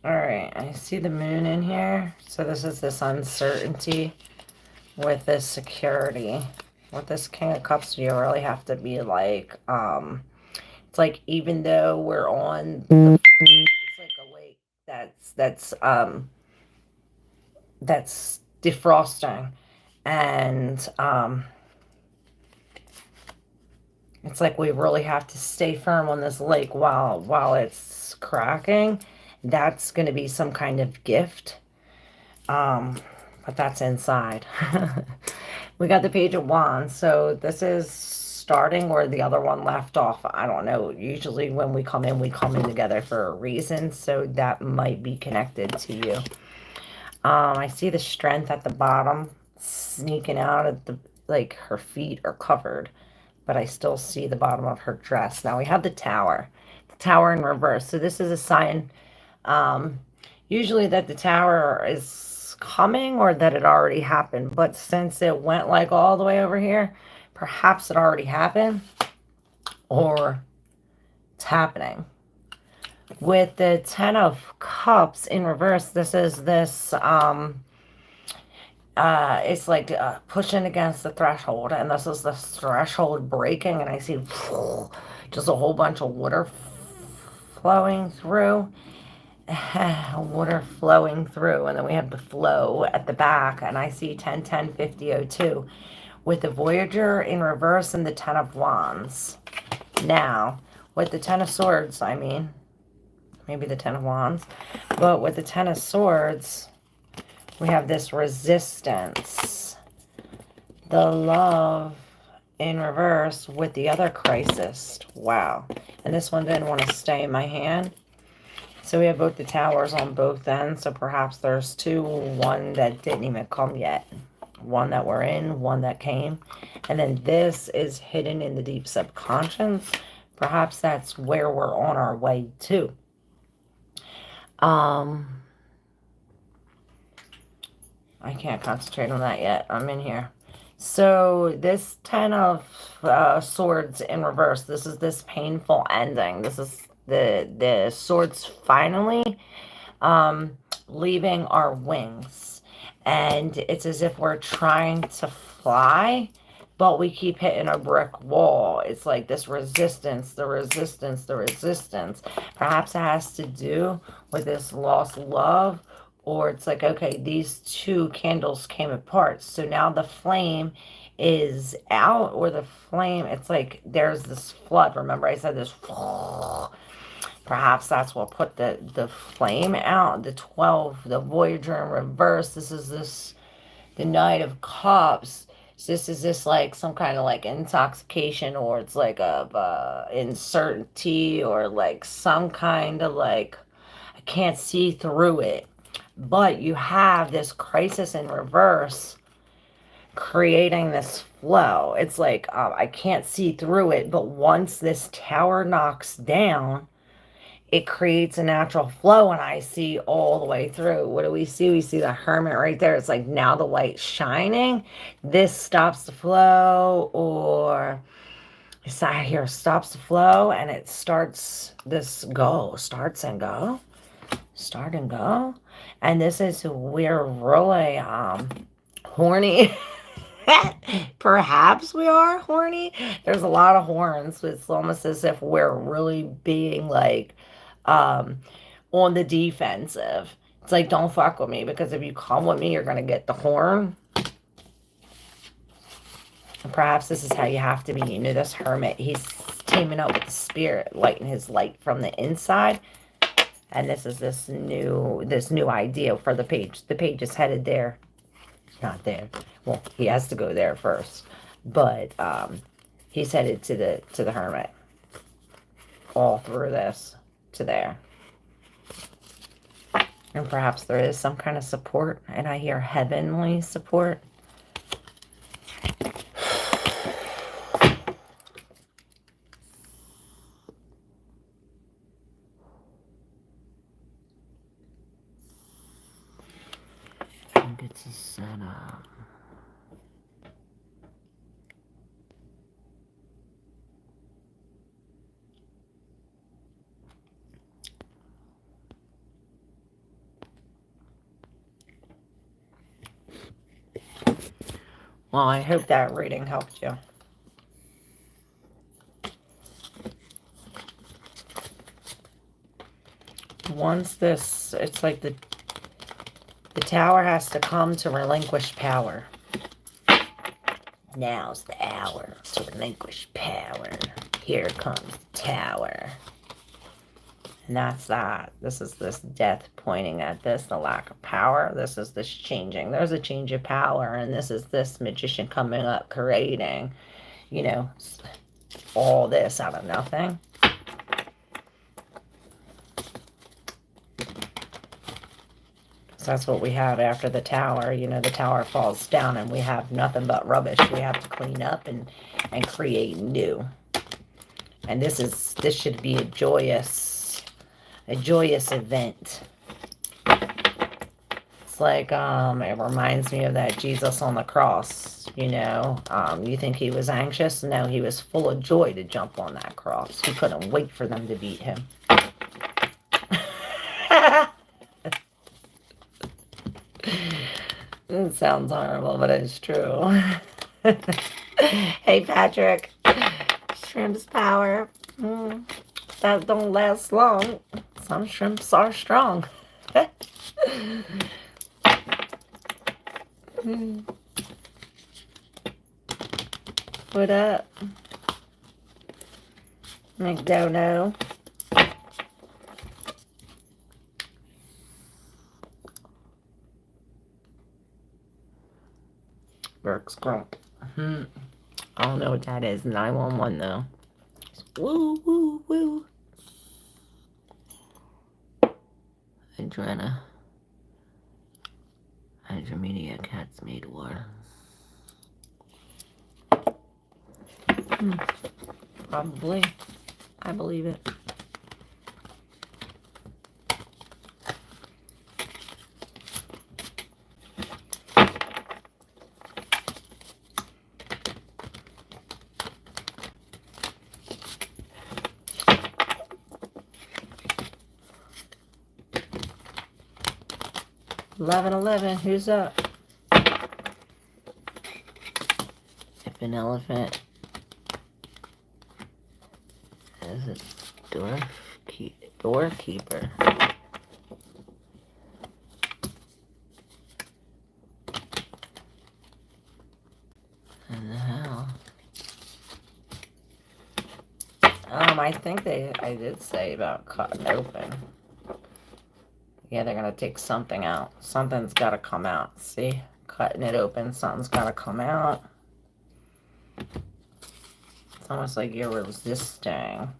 Alright, I see the moon in here. So this is this uncertainty with this security. With this King of Cups, you really have to be like, it's like even though we're on the, it's like a lake that's defrosting, and it's like we really have to stay firm on this lake while it's cracking. That's going to be some kind of gift, but that's inside. We got the Page of Wands, so this is starting where the other one left off. I don't know. Usually when we come in together for a reason, so that might be connected to you. I see the strength at the bottom sneaking out at the, like her feet are covered, but I still see the bottom of her dress. Now we have the Tower in reverse. So this is a sign, usually that the Tower is coming or that it already happened. But since it went like all the way over here, perhaps it already happened or it's happening. With the Ten of Cups in reverse, this is this, it's like pushing against the threshold, and this is the threshold breaking, and I see just a whole bunch of water flowing through. Water flowing through, and then we have the flow at the back, and I see 10, 10, 50, 02 with the Voyager in reverse and the Ten of Wands. Now, with the Ten of Swords, I mean, maybe the Ten of Wands, but with the Ten of Swords, we have this resistance, the love in reverse with the other crisis. Wow. And this one didn't want to stay in my hand. So we have both the towers on both ends. So perhaps there's two, one that didn't even come yet. One that we're in, one that came. And then this is hidden in the deep subconscious. Perhaps that's where we're on our way to. I can't concentrate on that yet. I'm in here. So this Ten of Swords in reverse. This is this painful ending. This is the swords finally leaving our wings. And it's as if we're trying to fly, but we keep hitting a brick wall. It's like this resistance, the resistance, the resistance. Perhaps it has to do with this lost love, or it's like, okay, these two candles came apart. So now the flame is out, or the flame, it's like there's this flood. Remember I said this, perhaps that's what put the flame out. The 12, the Voyager in reverse. This is the Knight of Cups. So this is this like some kind of like intoxication, or it's like of uncertainty, or like some kind of like, I can't see through it. But you have this crisis in reverse creating this flow. It's like, I can't see through it, but once this tower knocks down, it creates a natural flow, and I see all the way through. What do we see? We see the Hermit right there. It's like now the light's shining. This stops the flow, or it's out here, stops the flow, and it starts this go, starts and go, start and go. And this is, we're really horny. Perhaps we are horny. There's a lot of horns. It's almost as if we're really being like on the defensive. It's like, don't fuck with me, because if you come with me, you're gonna get the horn. And perhaps this is how you have to be. You know, this Hermit, he's teaming up with the spirit, lighting his light from the inside. And this is this new idea for the page. The page is headed there. Not there. Well, he has to go there first. But he's headed to the Hermit. All through this to there. And perhaps there is some kind of support. And I hear heavenly support. I think it's a setup. Well, I hope that reading helped you. Once this, it's like the tower has to come to relinquish power. Now's the hour to relinquish power. Here comes the tower. And that's that. This is this death pointing at this, the lack of power. This is this changing. There's a change of power. And this is this magician coming up, creating, you know, all this out of nothing. So that's what we have after the tower. You know, the tower falls down and we have nothing but rubbish. We have to clean up and create new. And this should be a joyous event. It's like, it reminds me of that Jesus on the cross, you know. You think he was anxious? No, he was full of joy to jump on that cross. He couldn't wait for them to beat him. It sounds horrible, but it's true. Hey, Patrick. Shrimp's power. That don't last long. Some shrimps are strong. What up? McDono. Burke's Grump. I don't know what that is. 911 though. Woo, woo, woo. Adrena. Hydromedia Cat's Made War. Probably. I believe it. $11.11. Who's up? If an elephant is a doorkeeper. And the hell? I think I did say about cutting open. Yeah, they're gonna take something out. Something's gotta come out. See? Cutting it open, something's gotta come out. It's almost like you're resisting.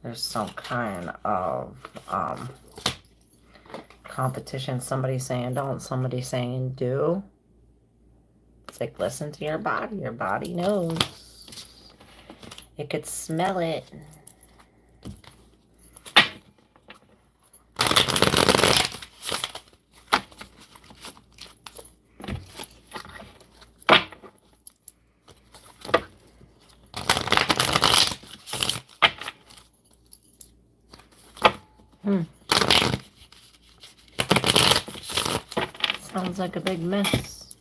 There's some kind of competition. Somebody saying don't, somebody saying do. It's like, listen to your body. Your body knows. It could smell it. Sounds like a big mess.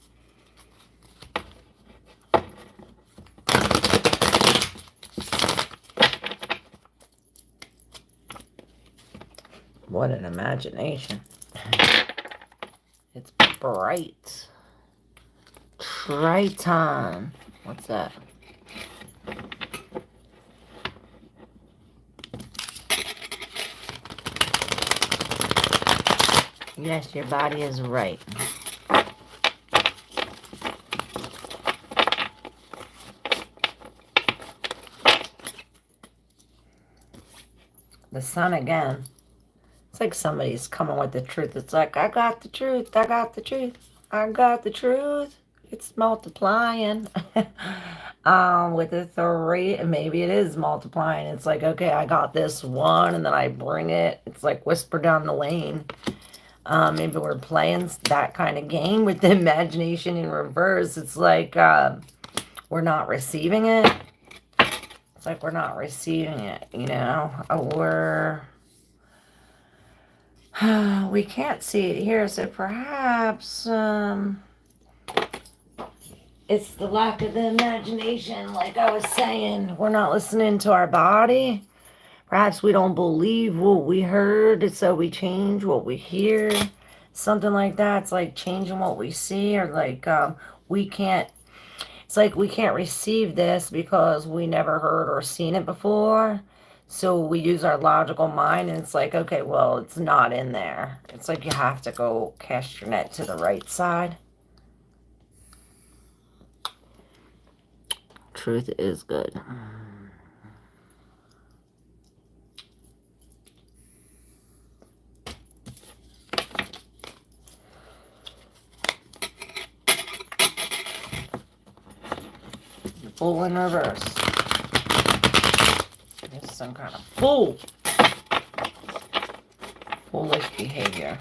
What an imagination. It's bright. Triton. What's that? Yes, your body is right. The sun again. It's like somebody's coming with the truth. It's like, I got the truth. I got the truth. I got the truth. It's multiplying. With the 3, maybe it is multiplying. It's like, okay, I got this one, and then I bring it. It's like whisper down the lane. Maybe we're playing that kind of game with the imagination in reverse. It's like we're not receiving it. It's like we're not receiving it, you know. We can't see it here, so perhaps it's the lack of the imagination. Like I was saying, we're not listening to our body. Perhaps we don't believe what we heard, so we change what we hear. Something like that. It's like changing what we see, or like we can't, it's like we can't receive this because we never heard or seen it before. So we use our logical mind, and it's like, okay, well, it's not in there. It's like you have to go cast your net to the right side. Truth is good. Fool in reverse. It's some kind of fool. Foolish behavior.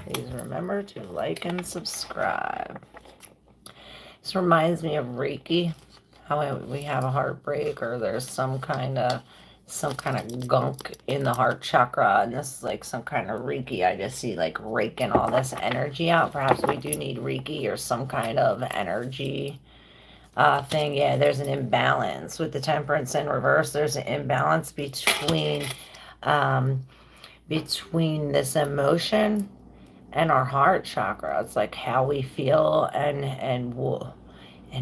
Please remember to like and subscribe. This reminds me of Reiki. How we have a heartbreak, or there's some kind of gunk in the heart chakra, and this is like some kind of Reiki. I just see like raking all this energy out. Perhaps we do need Reiki or some kind of energy thing. Yeah, there's an imbalance with the temperance in reverse. There's an imbalance between this emotion and our heart chakra. It's like how we feel and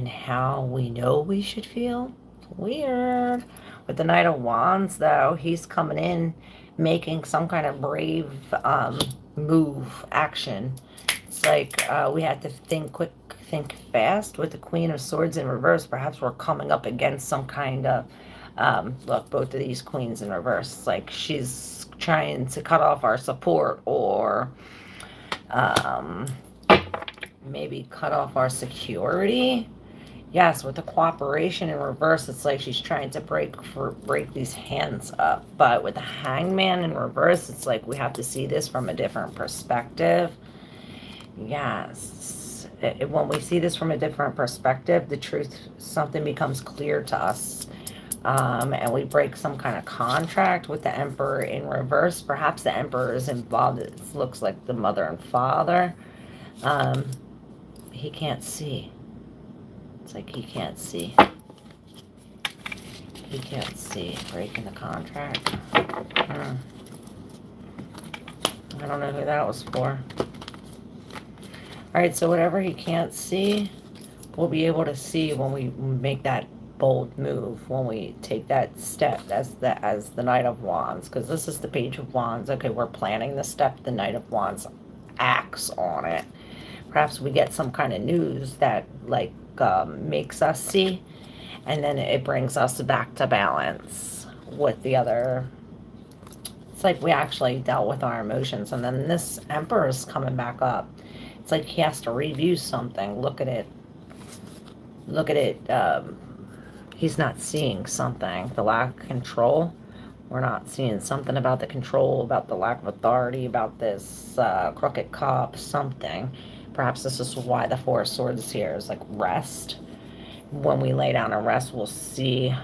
how we know we should feel. Weird. With the Knight of Wands, though, he's coming in, making some kind of brave move, action. It's like we have to think quick, think fast. With the Queen of Swords in reverse, perhaps we're coming up against some kind of look, both of these queens in reverse. It's like she's trying to cut off our support, or um, maybe cut off our security. Yes, with the cooperation in reverse, it's like she's trying to break these hands up. But with the Hangman in reverse, it's like we have to see this from a different perspective. Yes. When we see this from a different perspective, the truth, something becomes clear to us. And we break some kind of contract with the Emperor in reverse. Perhaps the Emperor is involved. It looks like the mother and father. He can't see. It's like he can't see. He can't see. Breaking the contract. I don't know who that was for. Alright, so whatever he can't see, we'll be able to see when we make that bold move, when we take that step as the Knight of Wands, because this is the Page of Wands. Okay, we're planning the step. The Knight of Wands acts on it. Perhaps we get some kind of news that like makes us see, and then it brings us back to balance with the other. It's like we actually dealt with our emotions, and then this Emperor is coming back up. It's like he has to review something. Look at it. Look at it. He's not seeing something. The lack of control. We're not seeing something about the control, about the lack of authority, about this crooked cop, something. Perhaps this is why the Four of Swords is here, is like rest. When we lay down and rest, we'll see.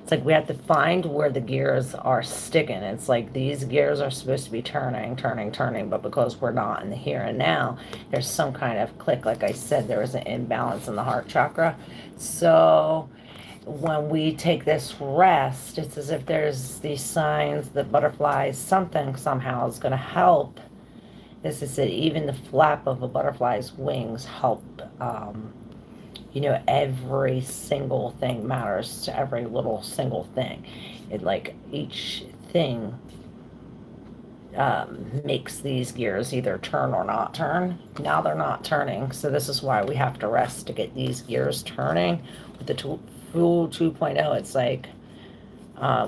It's like we have to find where the gears are sticking. It's like these gears are supposed to be turning, but because we're not in the here and now, there's some kind of click. Like I said, there is an imbalance in the heart chakra. So when we take this rest, it's as if there's these signs, the butterflies, something somehow is going to help. This is it. Even the flap of a butterfly's wings help. Every single thing matters to every little single thing. It like each thing makes these gears either turn or not turn. Now they're not turning, so this is why we have to rest to get these gears turning. With the Fool 2.0, it's like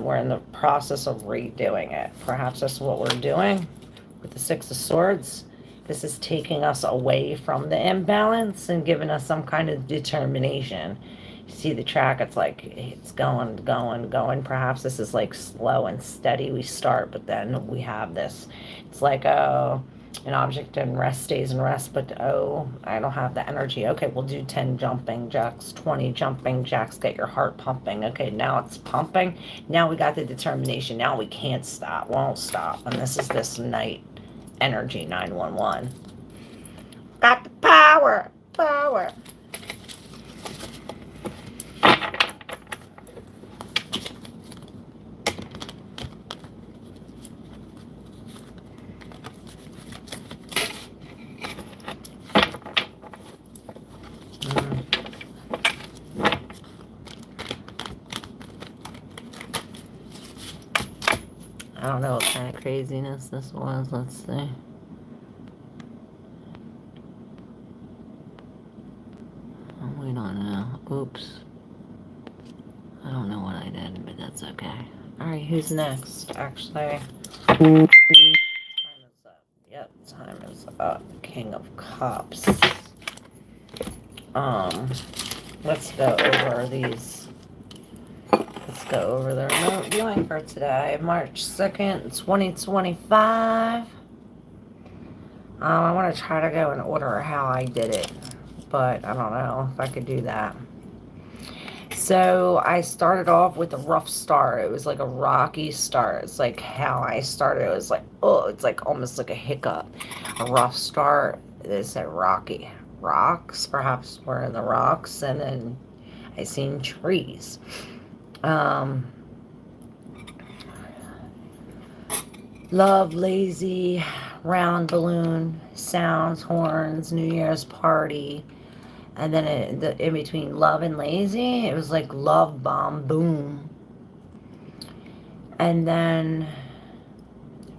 we're in the process of redoing it. Perhaps that's what we're doing with the Six of Swords. This is taking us away from the imbalance and giving us some kind of determination. You see the track, it's like it's going. Perhaps this is like slow and steady. We start, but then we have this. It's like, oh, an object in rest stays in rest, but oh, I don't have the energy. Okay, we'll do 10 jumping jacks, 20 jumping jacks, get your heart pumping. Okay, now it's pumping. Now we got the determination. Now we can't stop, won't stop. And this is this night energy 911. Got the power. I don't know what kind of craziness this was. Let's see. We don't know. Oops. I don't know what I did, but that's okay. Alright, who's next? Actually, time is up. Yep, time is up. King of Cups. Let's go over these. Let's go over the remote viewing for today, March 2nd, 2025. I want to try to go in order of how I did it, but I don't know if I could do that. So I started off with a rough start. It was like a rocky start. It's like how I started. It was like, oh, it's like almost like a hiccup. A rough start. They said rocky. Rocks, perhaps we're in the rocks, and then I seen trees. Love, lazy, round balloon, sounds, horns, New Year's party. And then in between love and lazy, it was like love bomb, boom. And then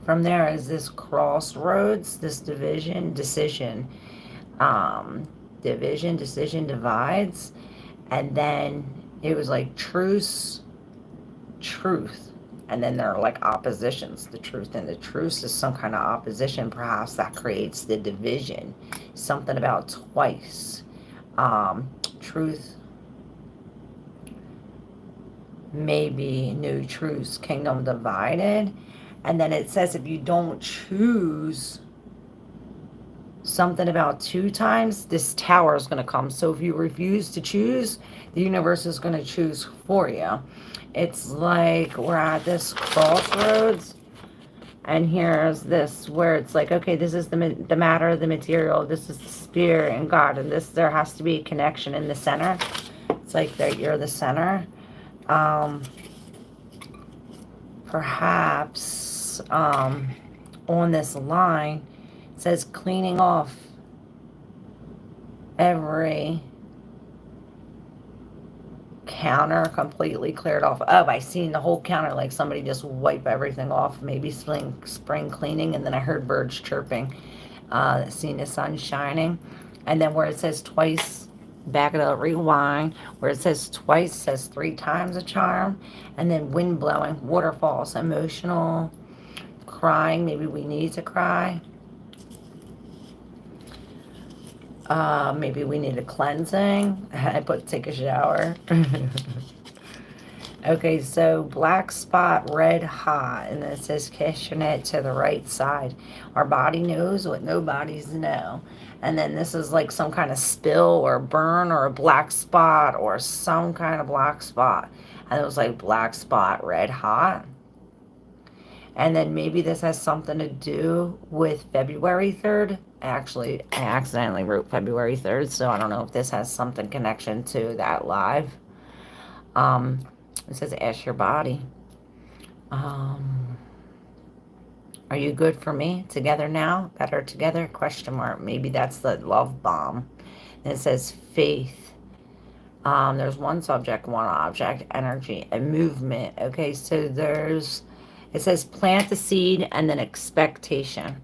from there is this crossroads, this decision. Um, Division, decision divides. And then it was like truce, truth. And then there are like oppositions. The truth and the truce is some kind of opposition, perhaps, that creates the division. Something about twice. Truth, maybe new truths, kingdom divided. And then it says if you don't choose something about 2 times, this tower is going to come. So if you refuse to choose, the universe is going to choose for you. It's like we're at this crossroads, and here's this where it's like, okay, this is the matter, the material, this is the spirit and God, and this, there has to be a connection in the center. It's like that you're the center. Perhaps on this line, it says cleaning off every counter, completely cleared off. Oh, I seen the whole counter, like somebody just wipe everything off, maybe spring cleaning. And then I heard birds chirping, seen the sun shining. And then where it says twice, back it up, rewind, where it says twice, says 3 times a charm. And then wind blowing, waterfalls, emotional, crying, maybe we need to cry. Maybe we need a cleansing. I put take a shower. Okay, so black spot, red hot, and it says cashing it to the right side. Our body knows what nobody's know. And then this is like some kind of spill or burn or a black spot or some kind of black spot. And it was like black spot, red hot. And then maybe this has something to do with February 3rd. Actually, I accidentally wrote February 3rd, so I don't know if this has something connection to that live. It says ask your body. Are you good for me? Together now? Better together? Question mark. Maybe that's the love bomb. And it says faith. There's one subject, one object, energy, and movement. Okay, so it says plant the seed and then expectation.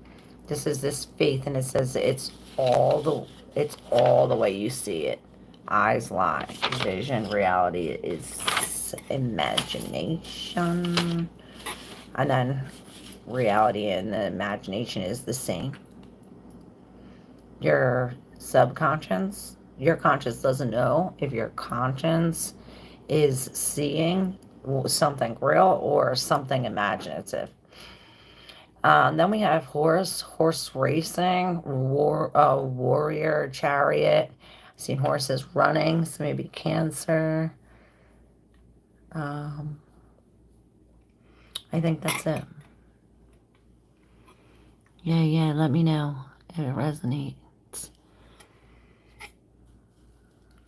This is this faith, and it says it's all the way you see it. Eyes lie, vision, reality is imagination, and then reality and the imagination is the same. Your subconscious, your conscious doesn't know if your conscience is seeing something real or something imaginative. Then we have horse racing, warrior, chariot. I've seen horses running, so maybe Cancer. I think that's it. Yeah, let me know if it resonates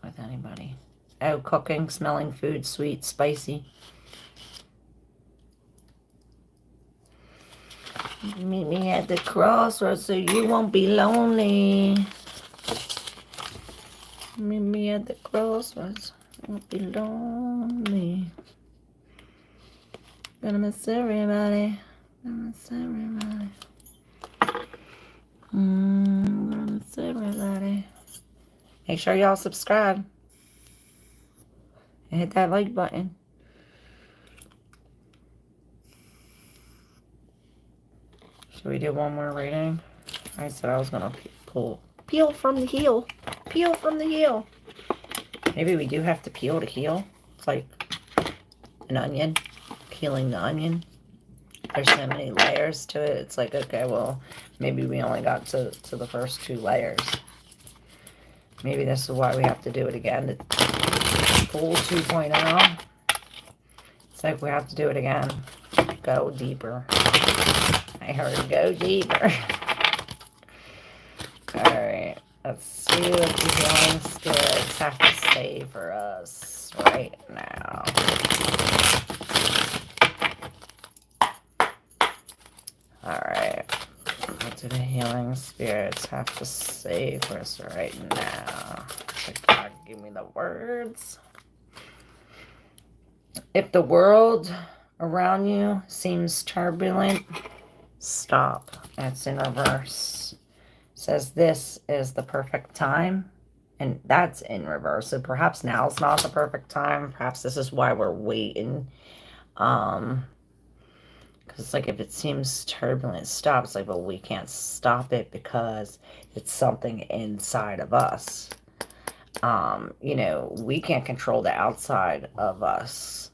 with anybody. Oh, cooking, smelling food, sweet, spicy. Meet me at the crossroads so you won't be lonely. Meet me at the crossroads, you won't be lonely. Gonna miss everybody. Gonna miss everybody. Gonna miss everybody. Make sure y'all subscribe and hit that like button. Should we do one more reading? I said I was gonna peel from the heel. Peel from the heel. Maybe we do have to peel to heal. It's like an onion. Peeling the onion. There's so many layers to it. It's like, okay, well, maybe we only got to the first 2 layers. Maybe this is why we have to do it again. Full 2.0. It's like we have to do it again. Go deeper. I heard go deeper. Alright. Let's see what the healing spirits have to say for us right now. do the healing spirits have to say for us right now? God, give me the words. If the world around you seems turbulent, stop. It's in reverse. It says this is the perfect time. And that's in reverse. So perhaps now's not the perfect time. Perhaps this is why we're waiting. Because like if it seems turbulent, stop. It's like, well, we can't stop it because it's something inside of us. You know, we can't control the outside of us.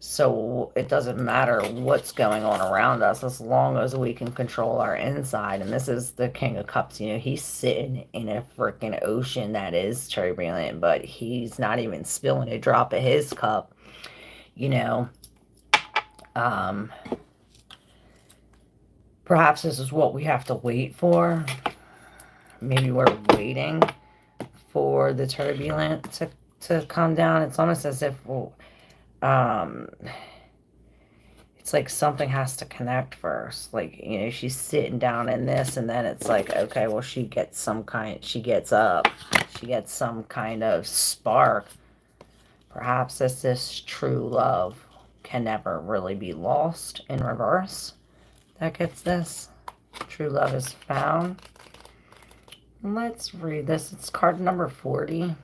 So it doesn't matter what's going on around us as long as we can control our inside. And this is the King of Cups. You know, he's sitting in a freaking ocean that is turbulent, but he's not even spilling a drop of his cup. You know, perhaps this is what we have to wait for. Maybe we're waiting for the turbulent to come down. It's almost as if, well, it's like something has to connect first. Like, you know, she's sitting down in this, and then it's like, okay, well, she gets some kind, she gets up, she gets some kind of spark. Perhaps this true love can never really be lost in reverse. That gets this. True love is found. Let's read this. It's card number 40.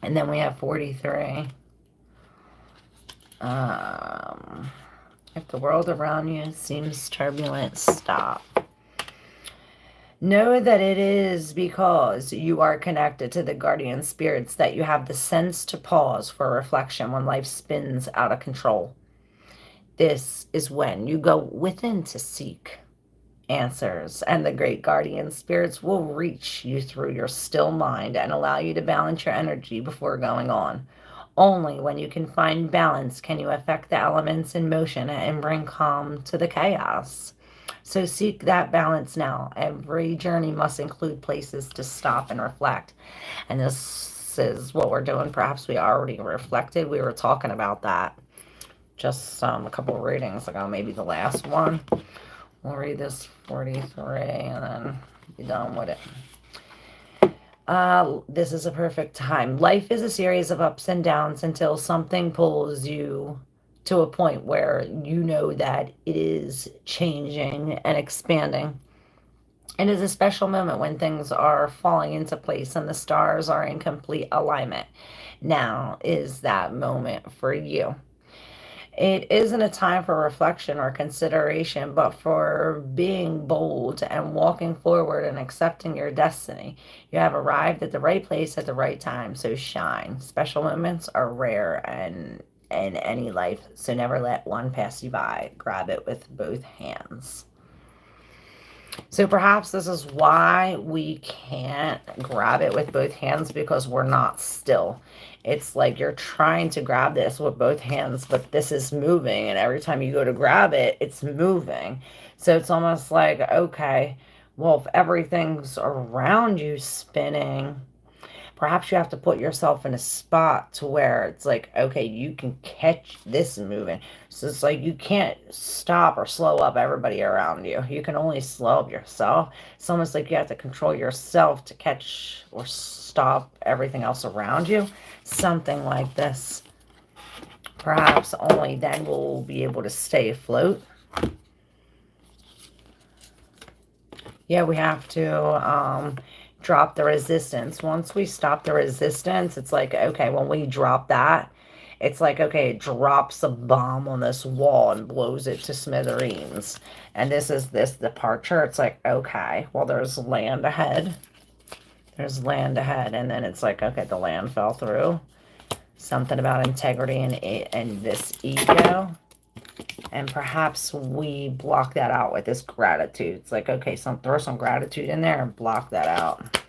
And then we have 43. If the world around you seems turbulent, stop. Know that it is because you are connected to the guardian spirits that you have the sense to pause for reflection when life spins out of control. This is when you go within to seek answers, and the great guardian spirits will reach you through your still mind and allow you to balance your energy before going on. Only when you can find balance can you affect the elements in motion and bring calm to the chaos. So seek that balance now. Every journey must include places to stop and reflect. And this is what we're doing. Perhaps we already reflected. We were talking about that just a couple of readings ago, maybe the last one. We'll read this 43 and then be done with it. This is a perfect time. Life is a series of ups and downs until something pulls you to a point where you know that it is changing and expanding. It is a special moment when things are falling into place and the stars are in complete alignment. Now is that moment for you. It isn't a time for reflection or consideration, but for being bold and walking forward and accepting your destiny. You have arrived at the right place at the right time, so shine. Special moments are rare in any life, so never let one pass you by. Grab it with both hands. So perhaps this is why we can't grab it with both hands, because we're not still. It's like you're trying to grab this with both hands, but this is moving, and every time you go to grab it, it's moving. So it's almost like, okay, well, if everything's around you spinning, perhaps you have to put yourself in a spot to where it's like, okay, you can catch this moving. So it's like you can't stop or slow up everybody around you. You can only slow up yourself. It's almost like you have to control yourself to catch or stop everything else around you. Something like this. Perhaps only then we'll be able to stay afloat. Yeah, we have to drop the resistance. Once we stop the resistance, it's like, okay, when we drop that, it's like, okay, it drops a bomb on this wall and blows it to smithereens. And this is this departure. It's like, okay, well, there's land ahead. There's land ahead. And then it's like, okay, the land fell through. Something about integrity and this ego. And perhaps we block that out with this gratitude. It's like, okay, throw some gratitude in there and block that out.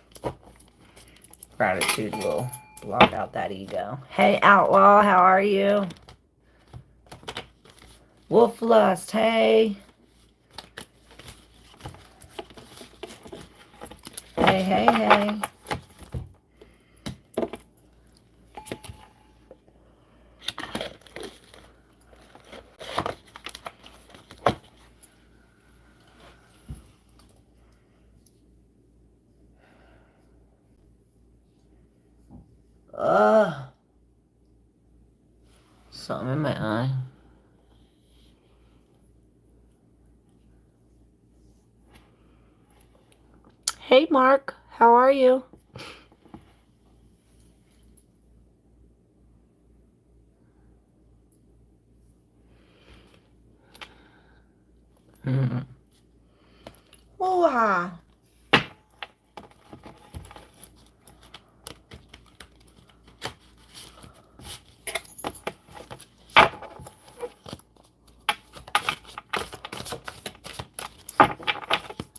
Gratitude will block out that ego. Hey, Outlaw, how are you? Wolf Lust, hey. Hey, hey, hey. Something in my eye. Hey, Mark. How are you? Woo-ha.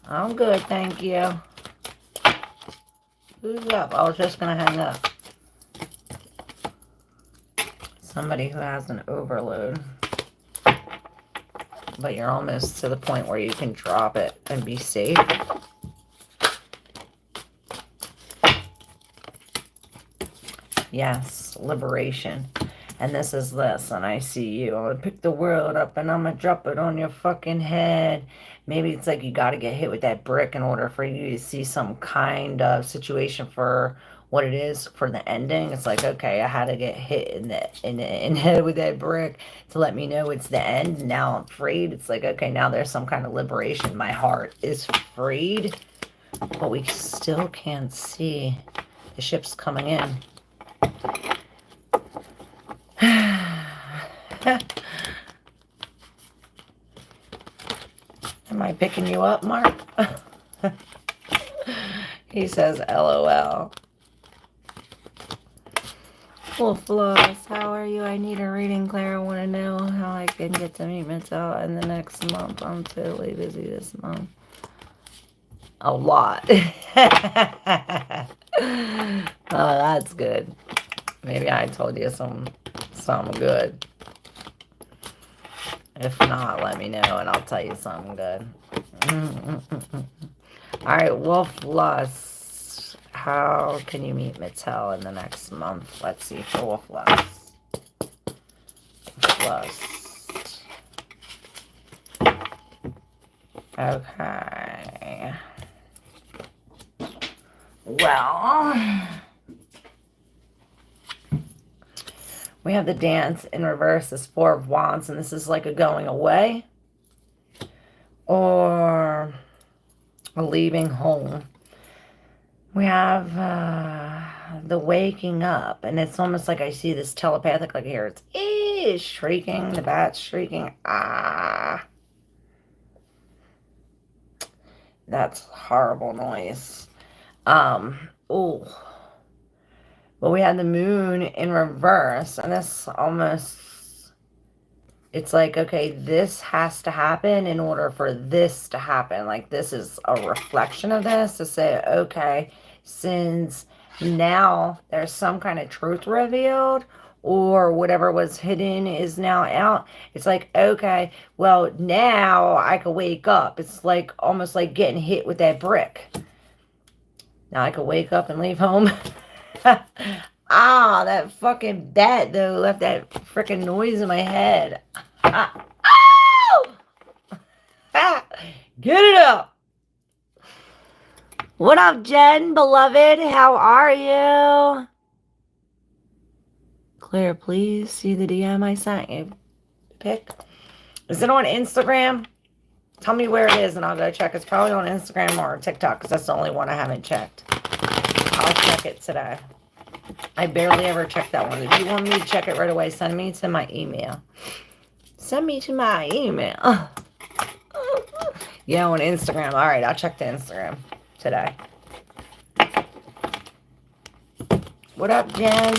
I'm good, thank you. Who's up? I was just gonna hang up. Somebody who has an overload. But you're almost to the point where you can drop it and be safe. Yes, liberation. And this is this, and I see you. I'm gonna pick the world up and I'm gonna drop it on your fucking head. Maybe it's like you gotta get hit with that brick in order for you to see some kind of situation for what it is for the ending. It's like, okay, I had to get hit in the head with that brick to let me know it's the end. Now I'm freed. It's like, okay, now there's some kind of liberation. My heart is freed, but we still can't see the ships coming in. Am I picking you up, Mark? He says, LOL. Well, Floss, how are you? I need a reading, Claire. I want to know how I can get to meet Mattel in the next month. I'm totally busy this month. A lot. Oh, that's good. Maybe I told you something good. If not, let me know and I'll tell you something good. Alright, Wolf Lust. How can you meet Mattel in the next month? Let's see for Wolf Lust. Lust. Okay. Well, we have the Dance in reverse, this Four of Wands, and this is like a going away or a leaving home. We have the waking up, and it's almost like I see this telepathic, like here it's shrieking, the bat's shrieking, that's horrible noise. Oh. But we had the moon in reverse, and this almost, it's like, okay, this has to happen in order for this to happen. Like, this is a reflection of this to say, okay, since now there's some kind of truth revealed, or whatever was hidden is now out. It's like, okay, well, now I can wake up. It's like almost like getting hit with that brick. Now I can wake up and leave home. That fucking bat, though, left that freaking noise in my head. Get it up. What up, Jen, beloved? How are you? Claire, please see the DM I sent you. Pick. Is it on Instagram? Tell me where it is, and I'll go check. It's probably on Instagram or TikTok, because that's the only one I haven't checked. I'll check it today. I barely ever check that one. If you want me to check it right away, send me to my email. Send me to my email. Yeah, on Instagram. All right, I'll check the Instagram today. What up, Jen?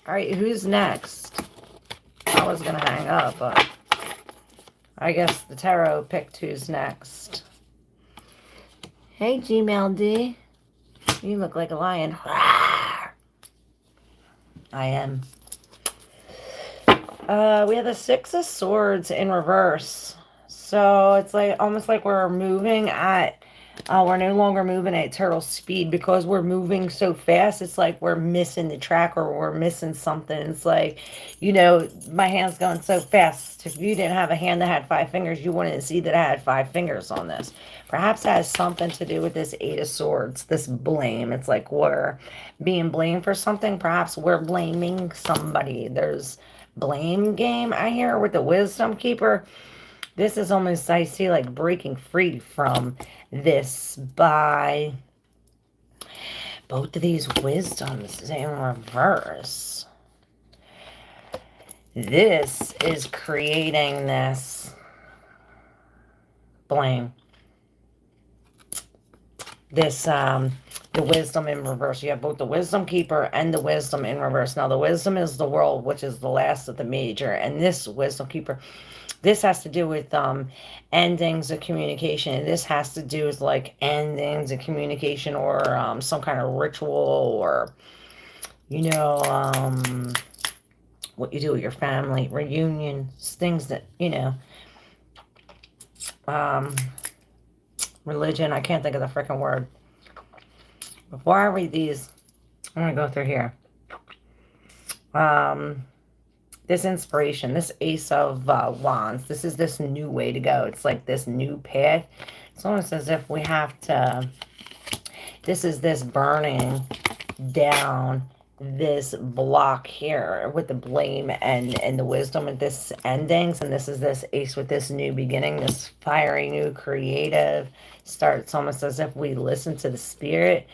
All right, who's next? I was going to hang up, but I guess the tarot picked who's next. Hey, Gmail D. You look like a lion. I am. We have the Six of Swords in reverse. So it's like almost like we're moving at We're no longer moving at turtle speed because we're moving so fast. It's like we're missing the track or we're missing something. It's like, my hand's going so fast. If you didn't have a hand that had 5 fingers, you wouldn't see that I had 5 fingers on this. Perhaps it has something to do with this Eight of Swords, this blame. It's like we're being blamed for something. Perhaps we're blaming somebody. There's blame game I hear with the Wisdom Keeper. This is almost, I see, like breaking free from this by both of these wisdoms in reverse. This is creating this blame. This, the wisdom in reverse. You have both the wisdom keeper and the wisdom in reverse. Now, the wisdom is the world, which is the last of the major. And this wisdom keeper, this has to do with endings of communication. And this has to do with like endings of communication or some kind of ritual or, what you do with your family, reunions, things that, religion. I can't think of the freaking word. Before I read these, I'm going to go through here. This inspiration, this Ace of Wands, this is this new way to go. It's like this new path. It's almost as if we have to, this is this burning down this block here with the blame and the wisdom of this endings. And this is this Ace with this new beginning, this fiery new creative start. It's almost as if we listen to the spirit.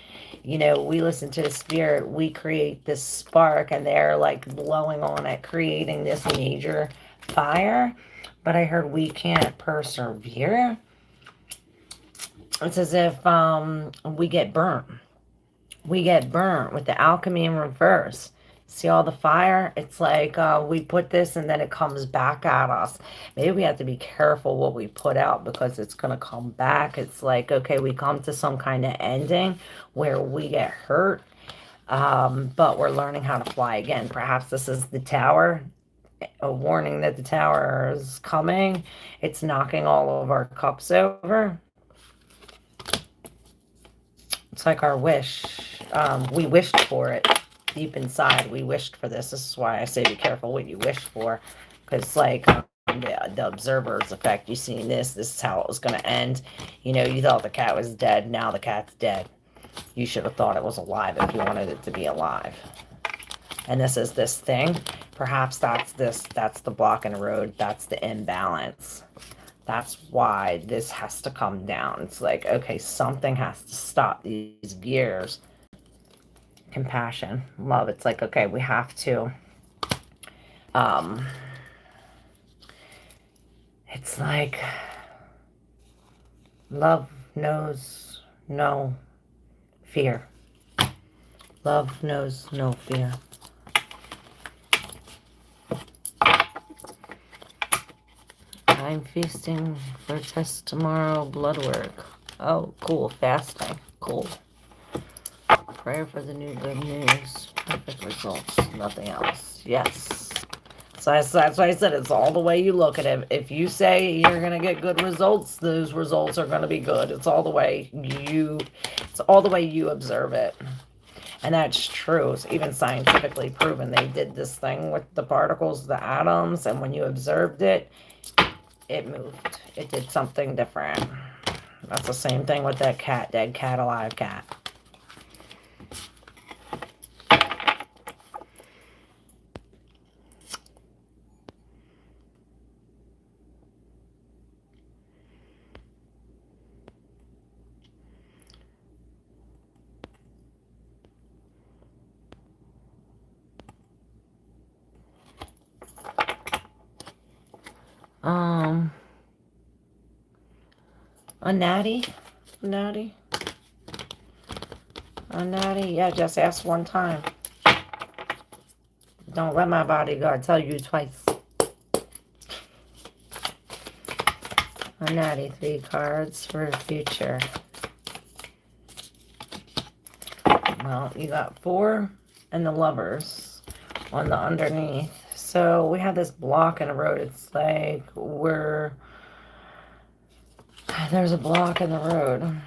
We listen to the spirit, we create this spark, and they're like blowing on it, creating this major fire. But I heard we can't persevere. It's as if we get burnt. We get burnt with the alchemy in reverse. See all the fire? It's like we put this and then it comes back at us. Maybe we have to be careful what we put out because it's going to come back. It's like, okay, we come to some kind of ending where we get hurt, but we're learning how to fly again. Perhaps this is the tower, a warning that the tower is coming. It's knocking all of our cups over. It's like our wish. We wished for it deep inside. We wished for this. This is why I say be careful what you wish for. Because like the observer's effect, you seen this. This is how it was going to end. You thought the cat was dead. Now the cat's dead. You should have thought it was alive if you wanted it to be alive. And this is this thing. Perhaps that's this. That's the block in the road. That's the imbalance. That's why this has to come down. It's like, okay, something has to stop these gears. Compassion, love. It's like, okay, we have to, it's like, love knows no fear. Love knows no fear. I'm feasting for test tomorrow, blood work. Oh, cool. Fasting. Cool. Prayer for the new good news. Perfect results. Nothing else. Yes. So that's why I said it's all the way you look at it. If you say you're going to get good results, those results are going to be good. It's all the way you observe it. And that's true. It's even scientifically proven. They did this thing with the particles, the atoms, and when you observed it, it moved. It did something different. That's the same thing with that cat, dead cat, alive cat. A natty? Yeah, just ask one time. Don't let my bodyguard tell you twice. A natty, 3 cards for the future. Well, you got 4 and the lovers on the underneath. So we have this block in the road. It's like there's a block in the road.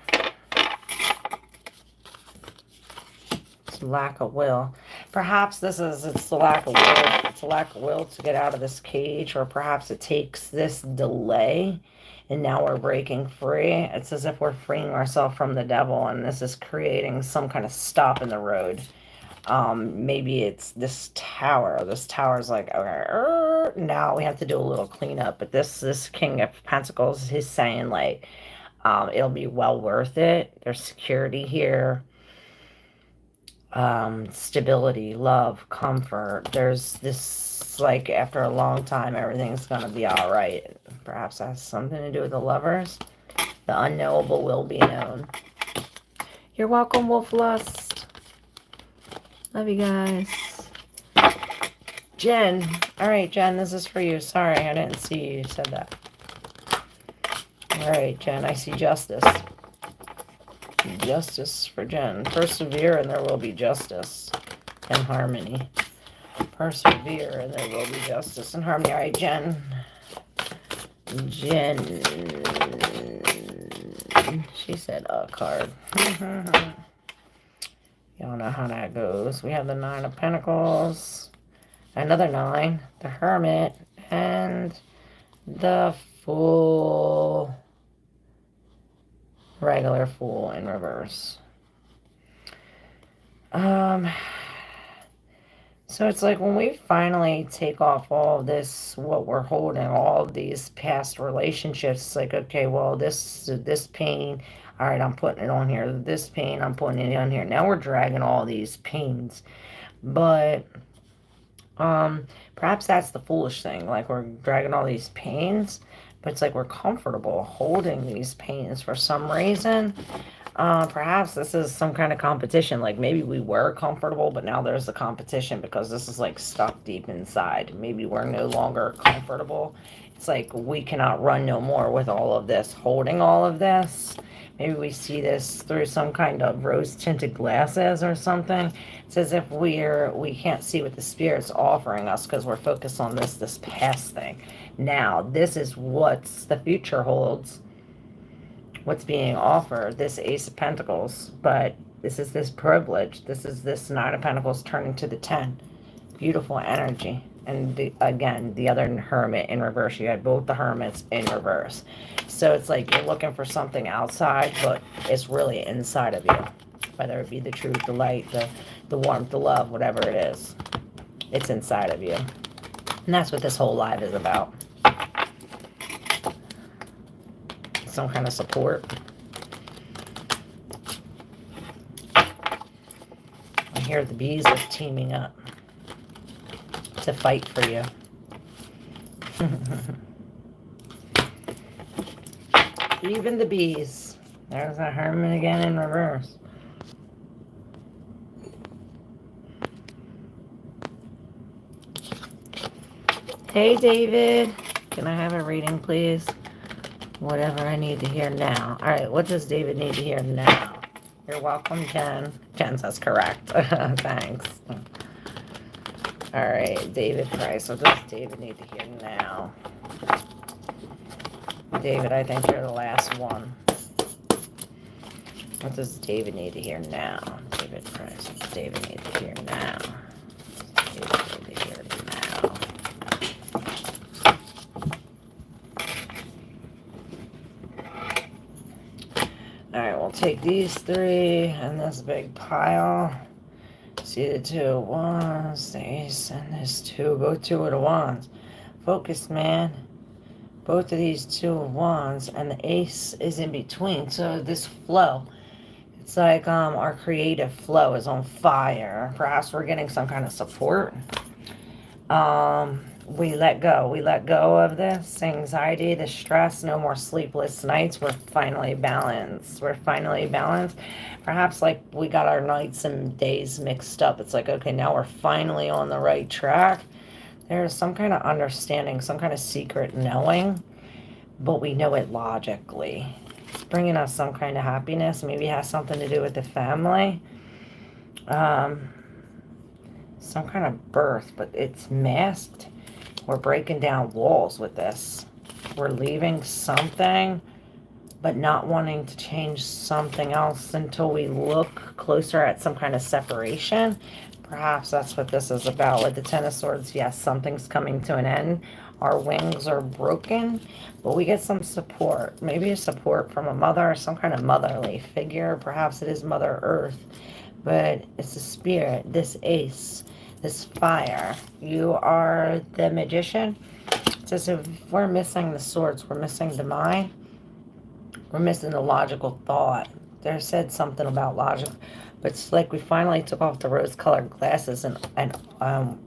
lack of will. Perhaps it's the lack of will. It's a lack of will to get out of this cage, or perhaps it takes this delay and now we're breaking free. It's as if we're freeing ourselves from the devil, and this is creating some kind of stop in the road. Maybe it's this tower. This tower is like, okay, now we have to do a little cleanup. But this King of Pentacles, he's saying like, it'll be well worth it. There's security here. Stability, love, comfort. There's this, like, after a long time, everything's gonna be all right. Perhaps that has something to do with the lovers. The unknowable will be known. You're welcome, Wolf Lust. Love you guys. Jen. All right, Jen, this is for you. Sorry, I didn't see you said that. All right, Jen, I see justice. Justice for Jen. Persevere and there will be justice and harmony. Persevere and there will be justice and harmony. All right, Jen. Jen. She said a card. Y'all know how that goes. We have the 9 of Pentacles. Another 9. The Hermit. And the Fool. Regular Fool in reverse. So it's like when we finally take off all of this, what we're holding, all of these past relationships, it's like, okay, well, this pain, all right, I'm putting it on here. This pain, I'm putting it on here. Now we're dragging all these pains. But perhaps that's the foolish thing. Like, we're dragging all these pains, but it's like we're comfortable holding these pains for some reason. Perhaps this is some kind of competition. Like, maybe we were comfortable, but now there's a competition because this is like stuck deep inside. Maybe we're no longer comfortable. It's like we cannot run no more with all of this, holding all of this. Maybe we see this through some kind of rose-tinted glasses or something. It's as if we can't see what the Spirit's offering us because we're focused on this past thing. Now, this is what's the future holds. What's being offered, this Ace of Pentacles, but this is this privilege. This is this 9 of Pentacles turning to the 10. Beautiful energy. And again, the other Hermit in reverse. You had both the Hermits in reverse. So it's like you're looking for something outside, but it's really inside of you. Whether it be the truth, the light, the warmth, the love, whatever it is. It's inside of you. And that's what this whole live is about. Some kind of support. I hear the bees are teaming up to fight for you. Even the bees. There's a Hermit again in reverse. Hey, David. Can I have a reading, please? Whatever I need to hear now. All right, what does David need to hear now? You're welcome, Jen. Jen says correct. Thanks. All right, David Price. What does David need to hear now? David, I think you're the last one. What does David need to hear now? David Price. What does David need to hear now? David need to hear now. Alright, we'll take these 3 and this big pile. See the 2 of Wands, the Ace, and this 2. Both 2 of the Wands. Focus, man. Both of these 2 of Wands and the Ace is in between. So this flow, it's like our creative flow is on fire. Perhaps we're getting some kind of support. We let go. We let go of this anxiety, the stress, no more sleepless nights. We're finally balanced. We're finally balanced. Perhaps like we got our nights and days mixed up. It's like, okay, now we're finally on the right track. There's some kind of understanding, some kind of secret knowing, but we know it logically. It's bringing us some kind of happiness. Maybe it has something to do with the family. Some kind of birth, but it's masked. We're breaking down walls with this. We're leaving something but not wanting to change something else until we look closer at some kind of separation. Perhaps that's what this is about with the Ten of Swords. Yes, something's coming to an end. Our wings are broken, but we get some support. Maybe a support from a mother or some kind of motherly figure. Perhaps it is Mother Earth, but it's a spirit, this ace, this fire. You are the magician. It's as if we're missing the swords, we're missing the mind, we're missing the logical thought. There said something about logic, but it's like we finally took off the rose-colored glasses and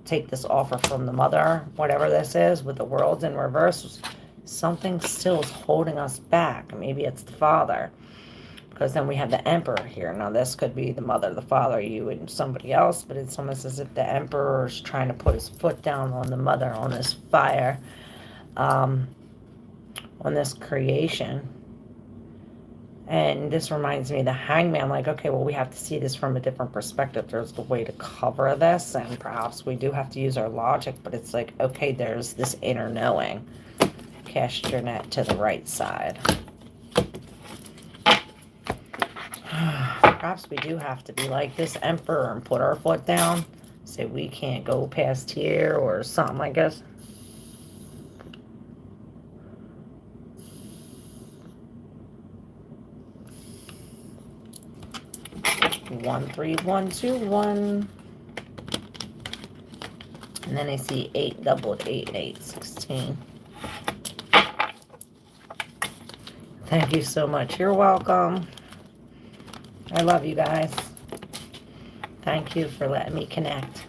take this offer from the mother, whatever this is, with the worlds in reverse. Something still is holding us back. Maybe it's the father, because then we have the emperor here. Now this could be the mother, the father, you and somebody else, but it's almost as if the emperor is trying to put his foot down on the mother, on this fire, on this creation. And this reminds me of the Hangman, like, okay, well, we have to see this from a different perspective. There's the way to cover this, and perhaps we do have to use our logic, but it's like, okay, there's this inner knowing. Cast your net to the right side. Perhaps we do have to be like this emperor and put our foot down. Say we can't go past here or something, I guess. One, 3, 1, 2, 1. And then I see 8 doubled, 8, 8, 16. Thank you so much. You're welcome. I love you guys. Thank you for letting me connect.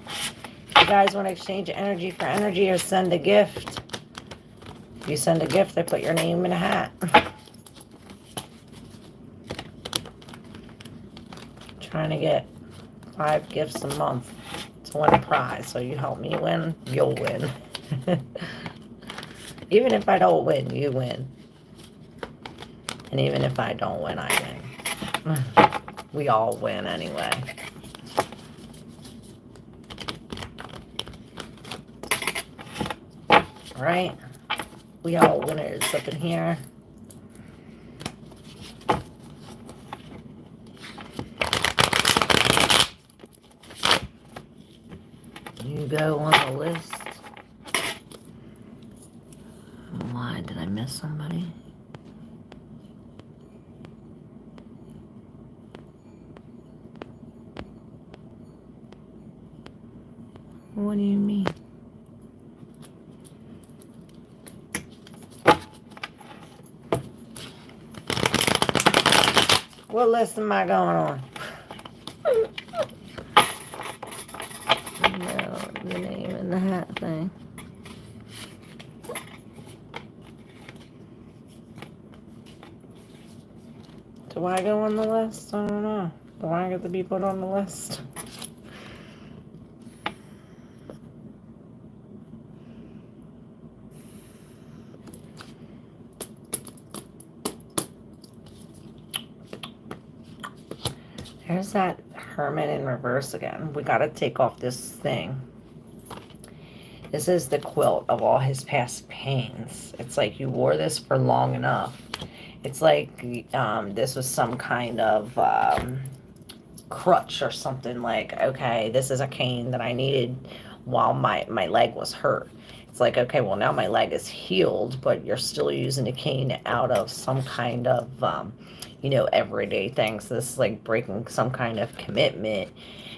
If you guys want to exchange energy for energy or send a gift, if you send a gift, I put your name in a hat. Trying to get 5 gifts a month to win a prize. So you help me win, you'll win. Even if I don't win, you win. And even if I don't win, I win. We all win anyway. Right? We all winners up in here. You go on the list. Why did I miss somebody? What do you mean? What list am I going on? No, the name in the hat thing. Do I go on the list? I don't know. Do I get to be put on the list? There's that Hermit in reverse again. We got to take off this thing. This is the quilt of all his past pains. It's like you wore this for long enough. It's like this was some kind of crutch or something, like, okay, this is a cane that I needed while my leg was hurt. It's like, okay, well, now my leg is healed, but you're still using a cane out of some kind of, you know, everyday things. This is like breaking some kind of commitment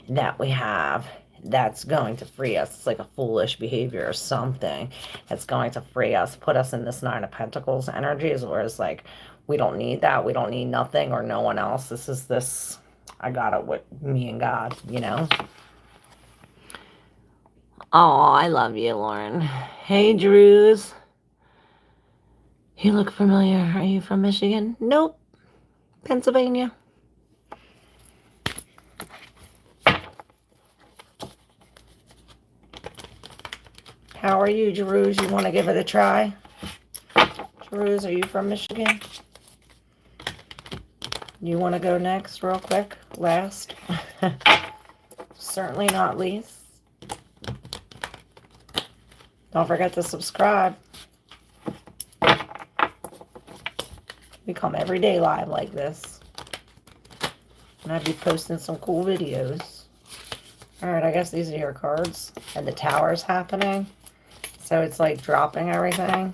that we have that's going to free us. It's like a foolish behavior or something that's going to free us, put us in this Nine of Pentacles energies, where it's like, we don't need that. We don't need nothing or no one else. This is this, I got it with me and God, you know? Oh, I love you, Lauren. Hey, Drews. You look familiar. Are you from Michigan? Nope. Pennsylvania. How are you, Drews? You want to give it a try? Drews, are you from Michigan? You want to go next real quick? Last? Certainly not least. Don't forget to subscribe. We come every day live like this. And I'd be posting some cool videos. Alright, I guess these are your cards. And the tower's happening. So it's like dropping everything.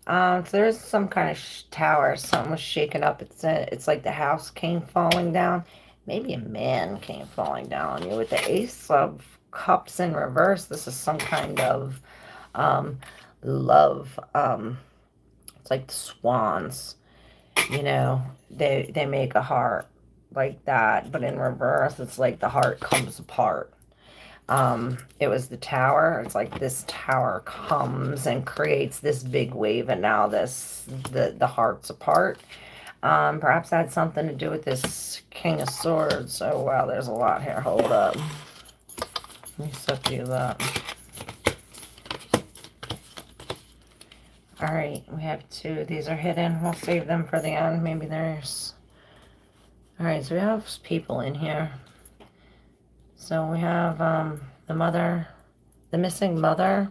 So there's some kind of tower. Something was shaken up. It's like the house came falling down. Maybe a man came falling down on you. With the Ace of Cups in reverse, this is some kind of love. It's like the swans. You know, they make a heart like that. But in reverse, it's like the heart comes apart. It was the tower. It's like this tower comes and creates this big wave, and now the heart's apart. Perhaps that had something to do with this King of Swords. Oh wow, there's a lot here. Hold up. Let me set these up. Alright, we have two. These are hidden. We'll save them for the end. Maybe there's... Alright, so we have people in here. So we have the mother, the missing mother,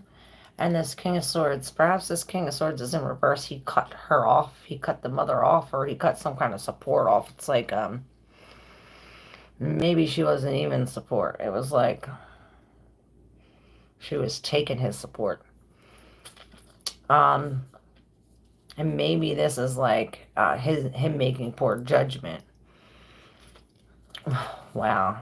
and this King of Swords. Perhaps this King of Swords is in reverse. He cut her off. He cut the mother off, or he cut some kind of support off. It's like, maybe she wasn't even support. It was like she was taking his support. And maybe this is like him making poor judgment. Wow.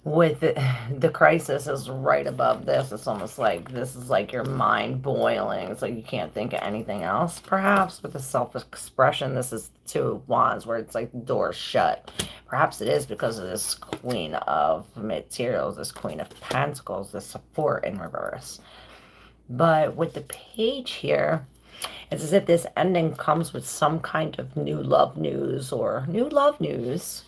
With the crisis is right above this. It's almost like this is like your mind boiling. It's like you can't think of anything else. Perhaps with the self-expression, this is Two of Wands, where it's like the door's shut. Perhaps it is because of this Queen of Materials, this Queen of Pentacles, the support in reverse. But with the Page here, it's as if this ending comes with some kind of new love news or new love news.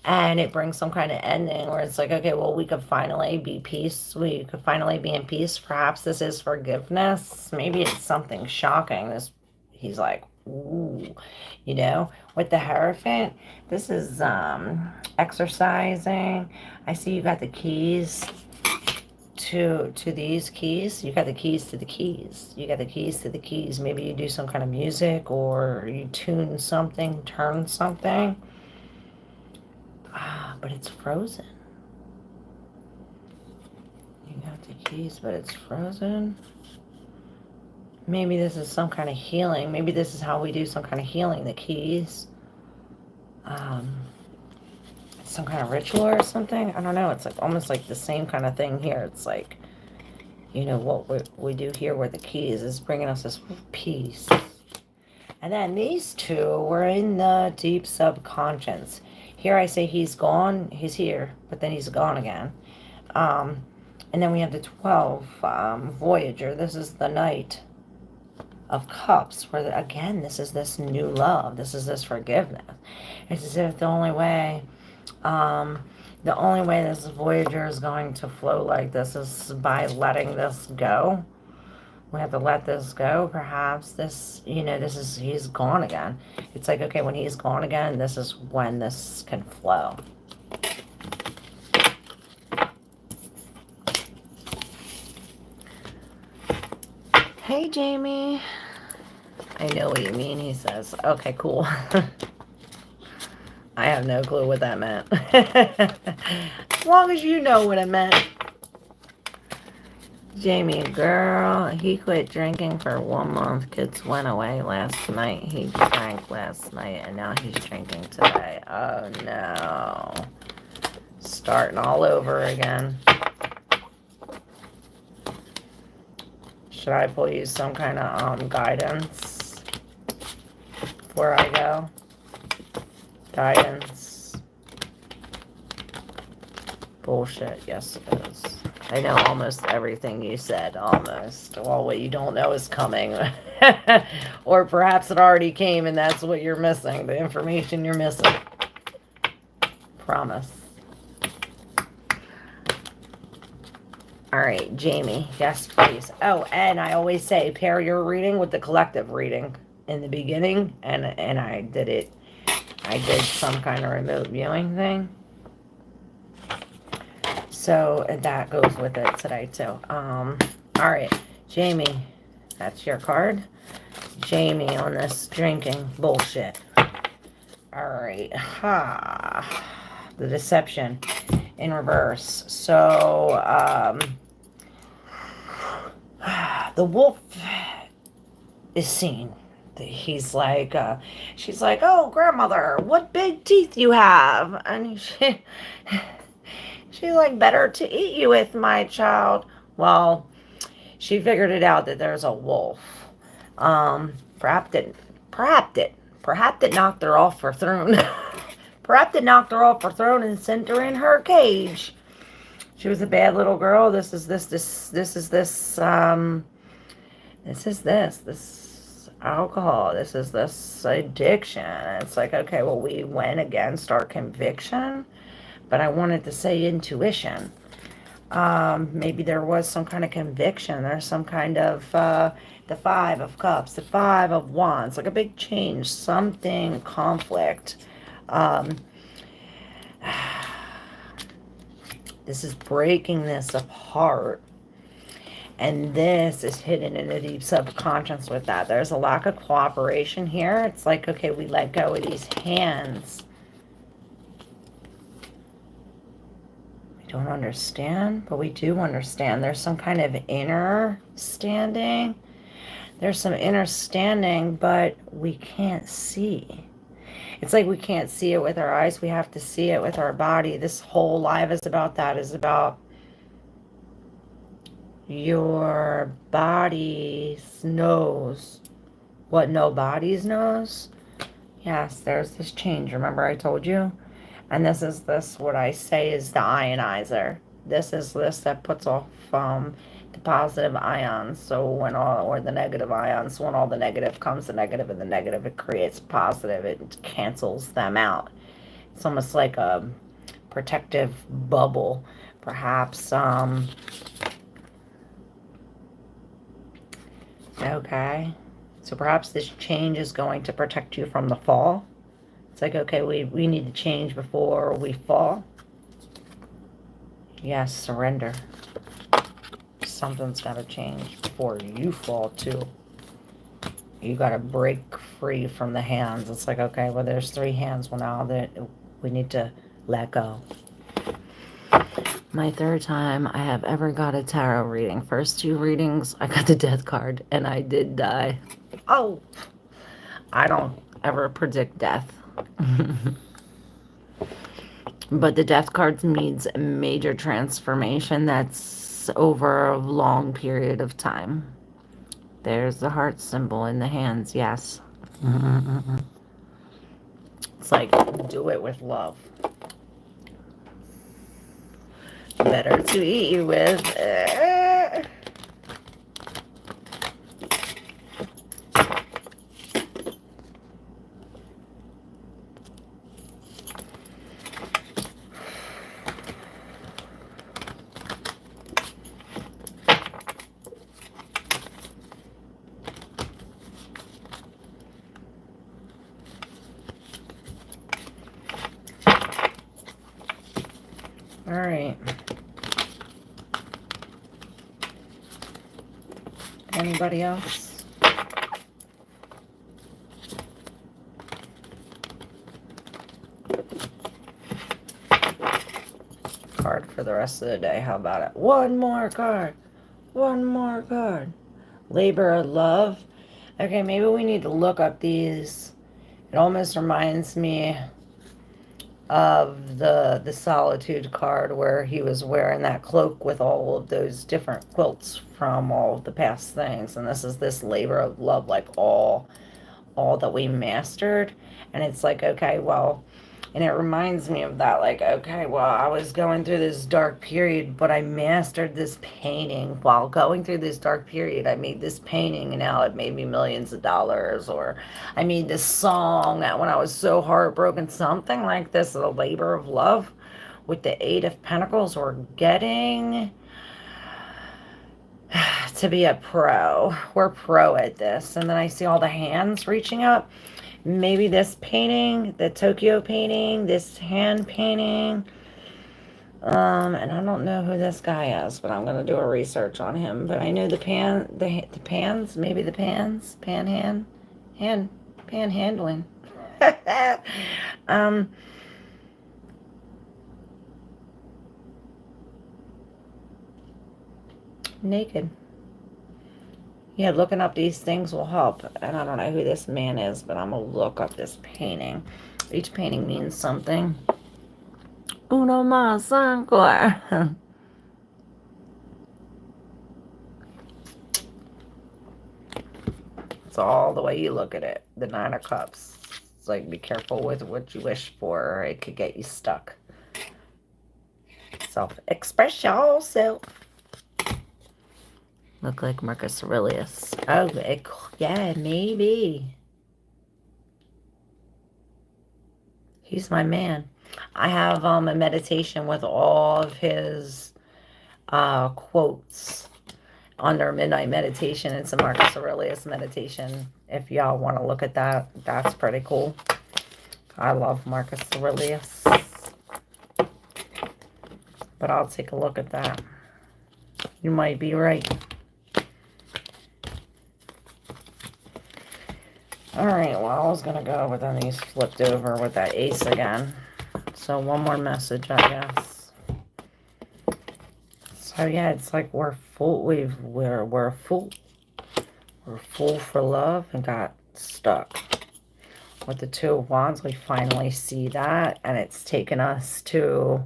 And it brings some kind of ending where it's like, okay, well, we could finally be peace. We could finally be in peace. Perhaps this is forgiveness. Maybe it's something shocking. He's like, ooh, you know, with the Hierophant, this is exercising. I see you got the keys to these keys. You got the keys to the keys. You got the keys to the keys. Maybe you do some kind of music, or you tune something, turn something. But it's frozen. You got the keys, but it's frozen. Maybe this is some kind of healing. Maybe this is how we do some kind of healing, the keys. Some kind of ritual or something. I don't know. It's like almost like the same kind of thing here. It's like, you know, what we do here with the keys is bringing us this peace. And then these two were in the deep subconscious. Here I say he's gone, he's here, but then he's gone again. And then we have the 12, Voyager. This is the Knight of Cups, where, again, this is this new love. This is this forgiveness. It's as if the only way this Voyager is going to flow like this is by letting this go. We have to let this go. Perhaps this, you know, he's gone again. It's like, okay, when he's gone again, this is when this can flow. Hey, Jamie. I know what you mean, he says. Okay, cool. I have no clue what that meant. As long as you know what it meant. Jamie, girl, he quit drinking for 1 month. Kids went away last night. He drank last night, and now he's drinking today. Oh, no. Starting all over again. Should I pull you some kind of guidance before I go? Guidance. Bullshit. Yes, it is. I know almost everything you said, almost. Well, what you don't know is coming. Or perhaps it already came and that's what you're missing, the information you're missing. Promise. Alright, Jamie, yes please. Oh, and I always say pair your reading with the collective reading in the beginning, and I did some kind of remote viewing thing. So that goes with it today too. Alright, Jamie, That's your card. Jamie on this drinking bullshit. Alright. Ha. The deception in reverse. So, the wolf is seen. He's like, she's like, oh, grandmother, what big teeth you have. And she's like, better to eat you with, my child. Well, she figured it out that there's a wolf. Perhaps it knocked her off her throne. Perhaps it knocked her off her throne and sent her in her cage. She was a bad little girl. This alcohol. This is this addiction. It's like, okay, well, we went against our conviction, but I wanted to say intuition. Maybe there was some kind of conviction. There's some kind of, the Five of Cups, the Five of Wands, like a big change, something, conflict. This is breaking this apart. And this is hidden in the deep subconscious with that. There's a lack of cooperation here. It's like, okay, we let go of these hands. We don't understand, but we do understand. There's some kind of inner standing. There's some inner standing, but we can't see. It's like we can't see it with our eyes. We have to see it with our body. This whole live is about that, is about your body knows what nobody's knows. Yes, there's this change. Remember I told you? And this is this, what I say is the ionizer. This is this that puts off the positive ions. So when all, or the negative ions, when all the negative comes, the negative and the negative, it creates positive. It cancels them out. It's almost like a protective bubble, perhaps. Okay, so perhaps this change is going to protect you from the fall. It's like, okay, we need to change before we fall. Yes, surrender. Something's got to change before you fall too. You got to break free from the hands. It's like, okay, well, there's 3 hands. Well, now that we need to let go. My 3rd time I have ever got a tarot reading. First 2 readings, I got the death card, and I did die. Oh, I don't ever predict death. But the death card means a major transformation that's over a long period of time. There's the heart symbol in the hands, yes. It's like, do it with love. Better to eat you with. All right. Anybody else? Card for the rest of the day. How about it? One more card. One more card. Labor of love. Okay, maybe we need to look up these. It almost reminds me of the solitude card, where he was wearing that cloak with all of those different quilts from all of the past things. And this is this labor of love, like all that we mastered. And it's like, okay, well, and it reminds me of that, like, okay, well, I was going through this dark period, but I mastered this painting. While going through this dark period, I made this painting, and now it made me millions of dollars. Or I made this song that when I was so heartbroken, something like this, the labor of love with the 8 of Pentacles. We're getting to be a pro. We're pro at this. And then I see all the hands reaching up. Maybe this painting, the Tokyo painting, this hand painting, And I don't know who this guy is, but I'm gonna do a research on him. But I know the pans, maybe the pans, hand, panhandling. um, naked. Yeah, looking up these things will help. And I don't know who this man is, but I'm gonna look up this painting. Each painting means something. Uno más ancora. It's all the way you look at it. The Nine of Cups. It's like be careful with what you wish for, or it could get you stuck. Express yourself. Look like Marcus Aurelius. Oh, yeah, maybe. He's my man. I have a meditation with all of his quotes under Midnight Meditation. It's a Marcus Aurelius meditation. If y'all want to look at that, that's pretty cool. I love Marcus Aurelius. But I'll take a look at that. You might be right. Alright, well, I was going to go, but then he's flipped over with that ace again. So one more message, I guess. So yeah, it's like we're full. We're full. We're full for love and got stuck. With the Two of Wands, we finally see that, and it's taken us to...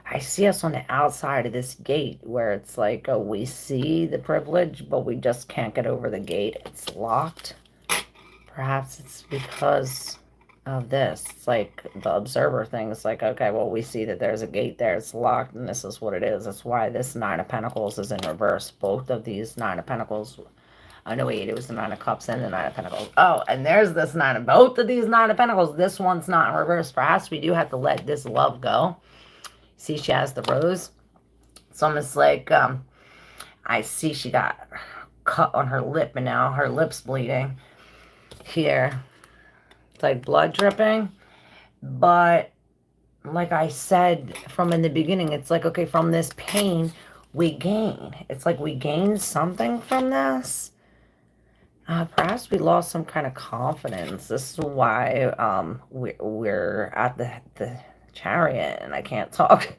I see us on the outside of this gate where it's like, oh, we see the privilege, but we just can't get over the gate. It's locked. Perhaps it's because of this. It's like the observer thing. It's like, okay, well, we see that there's a gate there. It's locked, and this is what it is. That's why this Nine of Pentacles is in reverse. Both of these Nine of Pentacles... Oh, no, wait, it was the Nine of Cups and the Nine of Pentacles. Oh, and there's this Nine of... Both of these Nine of Pentacles. This one's not in reverse. Perhaps we do have to let this love go. See, she has the rose. It's almost like, I see she got cut on her lip, and now her lip's bleeding. Here. It's like blood dripping. But, like I said from in the beginning, it's like, okay, from this pain, we gain. It's like we gain something from this. Perhaps we lost some kind of confidence. This is why we're at the Chariot, and I can't talk.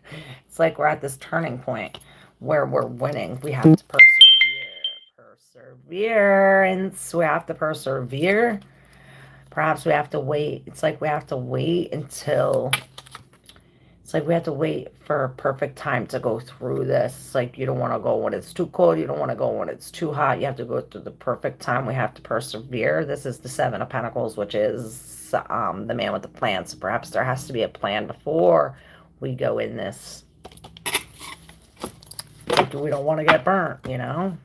It's like we're at this turning point where we're winning. We have to perseverance. We have to persevere. Perhaps we have to wait. It's like we have to wait until... It's like we have to wait for a perfect time to go through this. It's like you don't want to go when it's too cold. You don't want to go when it's too hot. You have to go through the perfect time. We have to persevere. This is the Seven of Pentacles, which is the man with the plan. So perhaps there has to be a plan before we go in this. Like we don't want to get burnt, you know?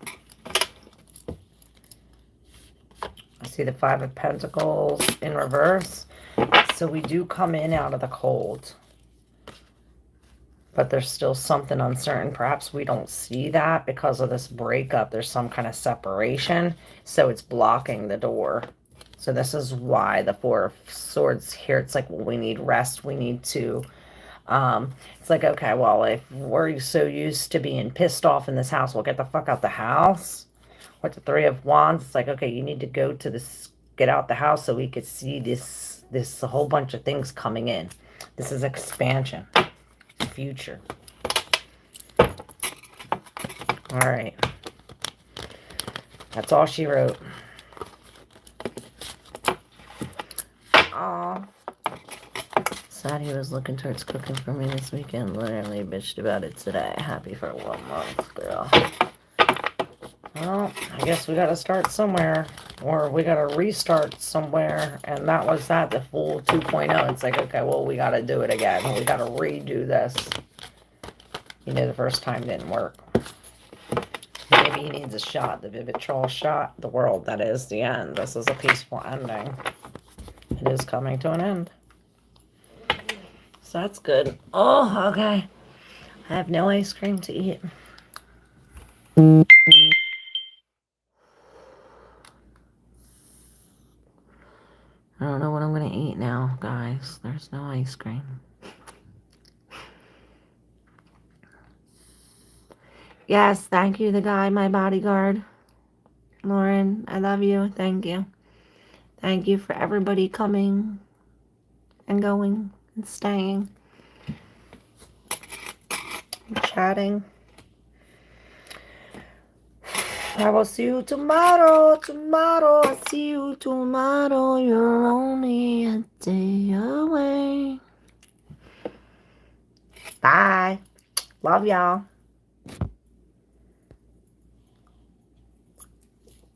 I see the Five of Pentacles in reverse. So we do come in out of the cold. But there's still something uncertain. Perhaps we don't see that because of this breakup. There's some kind of separation. So it's blocking the door. So this is why the Four of Swords here. It's like, well, we need rest. We need to... it's like, okay, well, if we're so used to being pissed off in this house, we'll get the fuck out the house. With the Three of Wands, it's like, okay, you need to go to this... Get out the house so we could see this a whole bunch of things coming in. This is expansion. Future. All right. That's all she wrote. Aw. Sad he was looking towards cooking for me this weekend. Literally bitched about it today. Happy for 1 month, girl. Well, I guess we gotta start somewhere. Or we gotta restart somewhere. And that was that, the full 2.0. It's like, okay, well, we gotta do it again. We gotta redo this. You know, the first time didn't work. Maybe he needs a shot, the Vivitrol shot. The world, that is the end. This is a peaceful ending. It is coming to an end. So that's good. Oh, okay. I have no ice cream to eat. I don't know what I'm going to eat now, guys. There's no ice cream. Yes, thank you, the guy, my bodyguard. Lauren, I love you. Thank you. Thank you for everybody coming and going and staying and chatting. I will see you tomorrow. Tomorrow. I'll see you tomorrow. You're only a day away. Bye. Love y'all.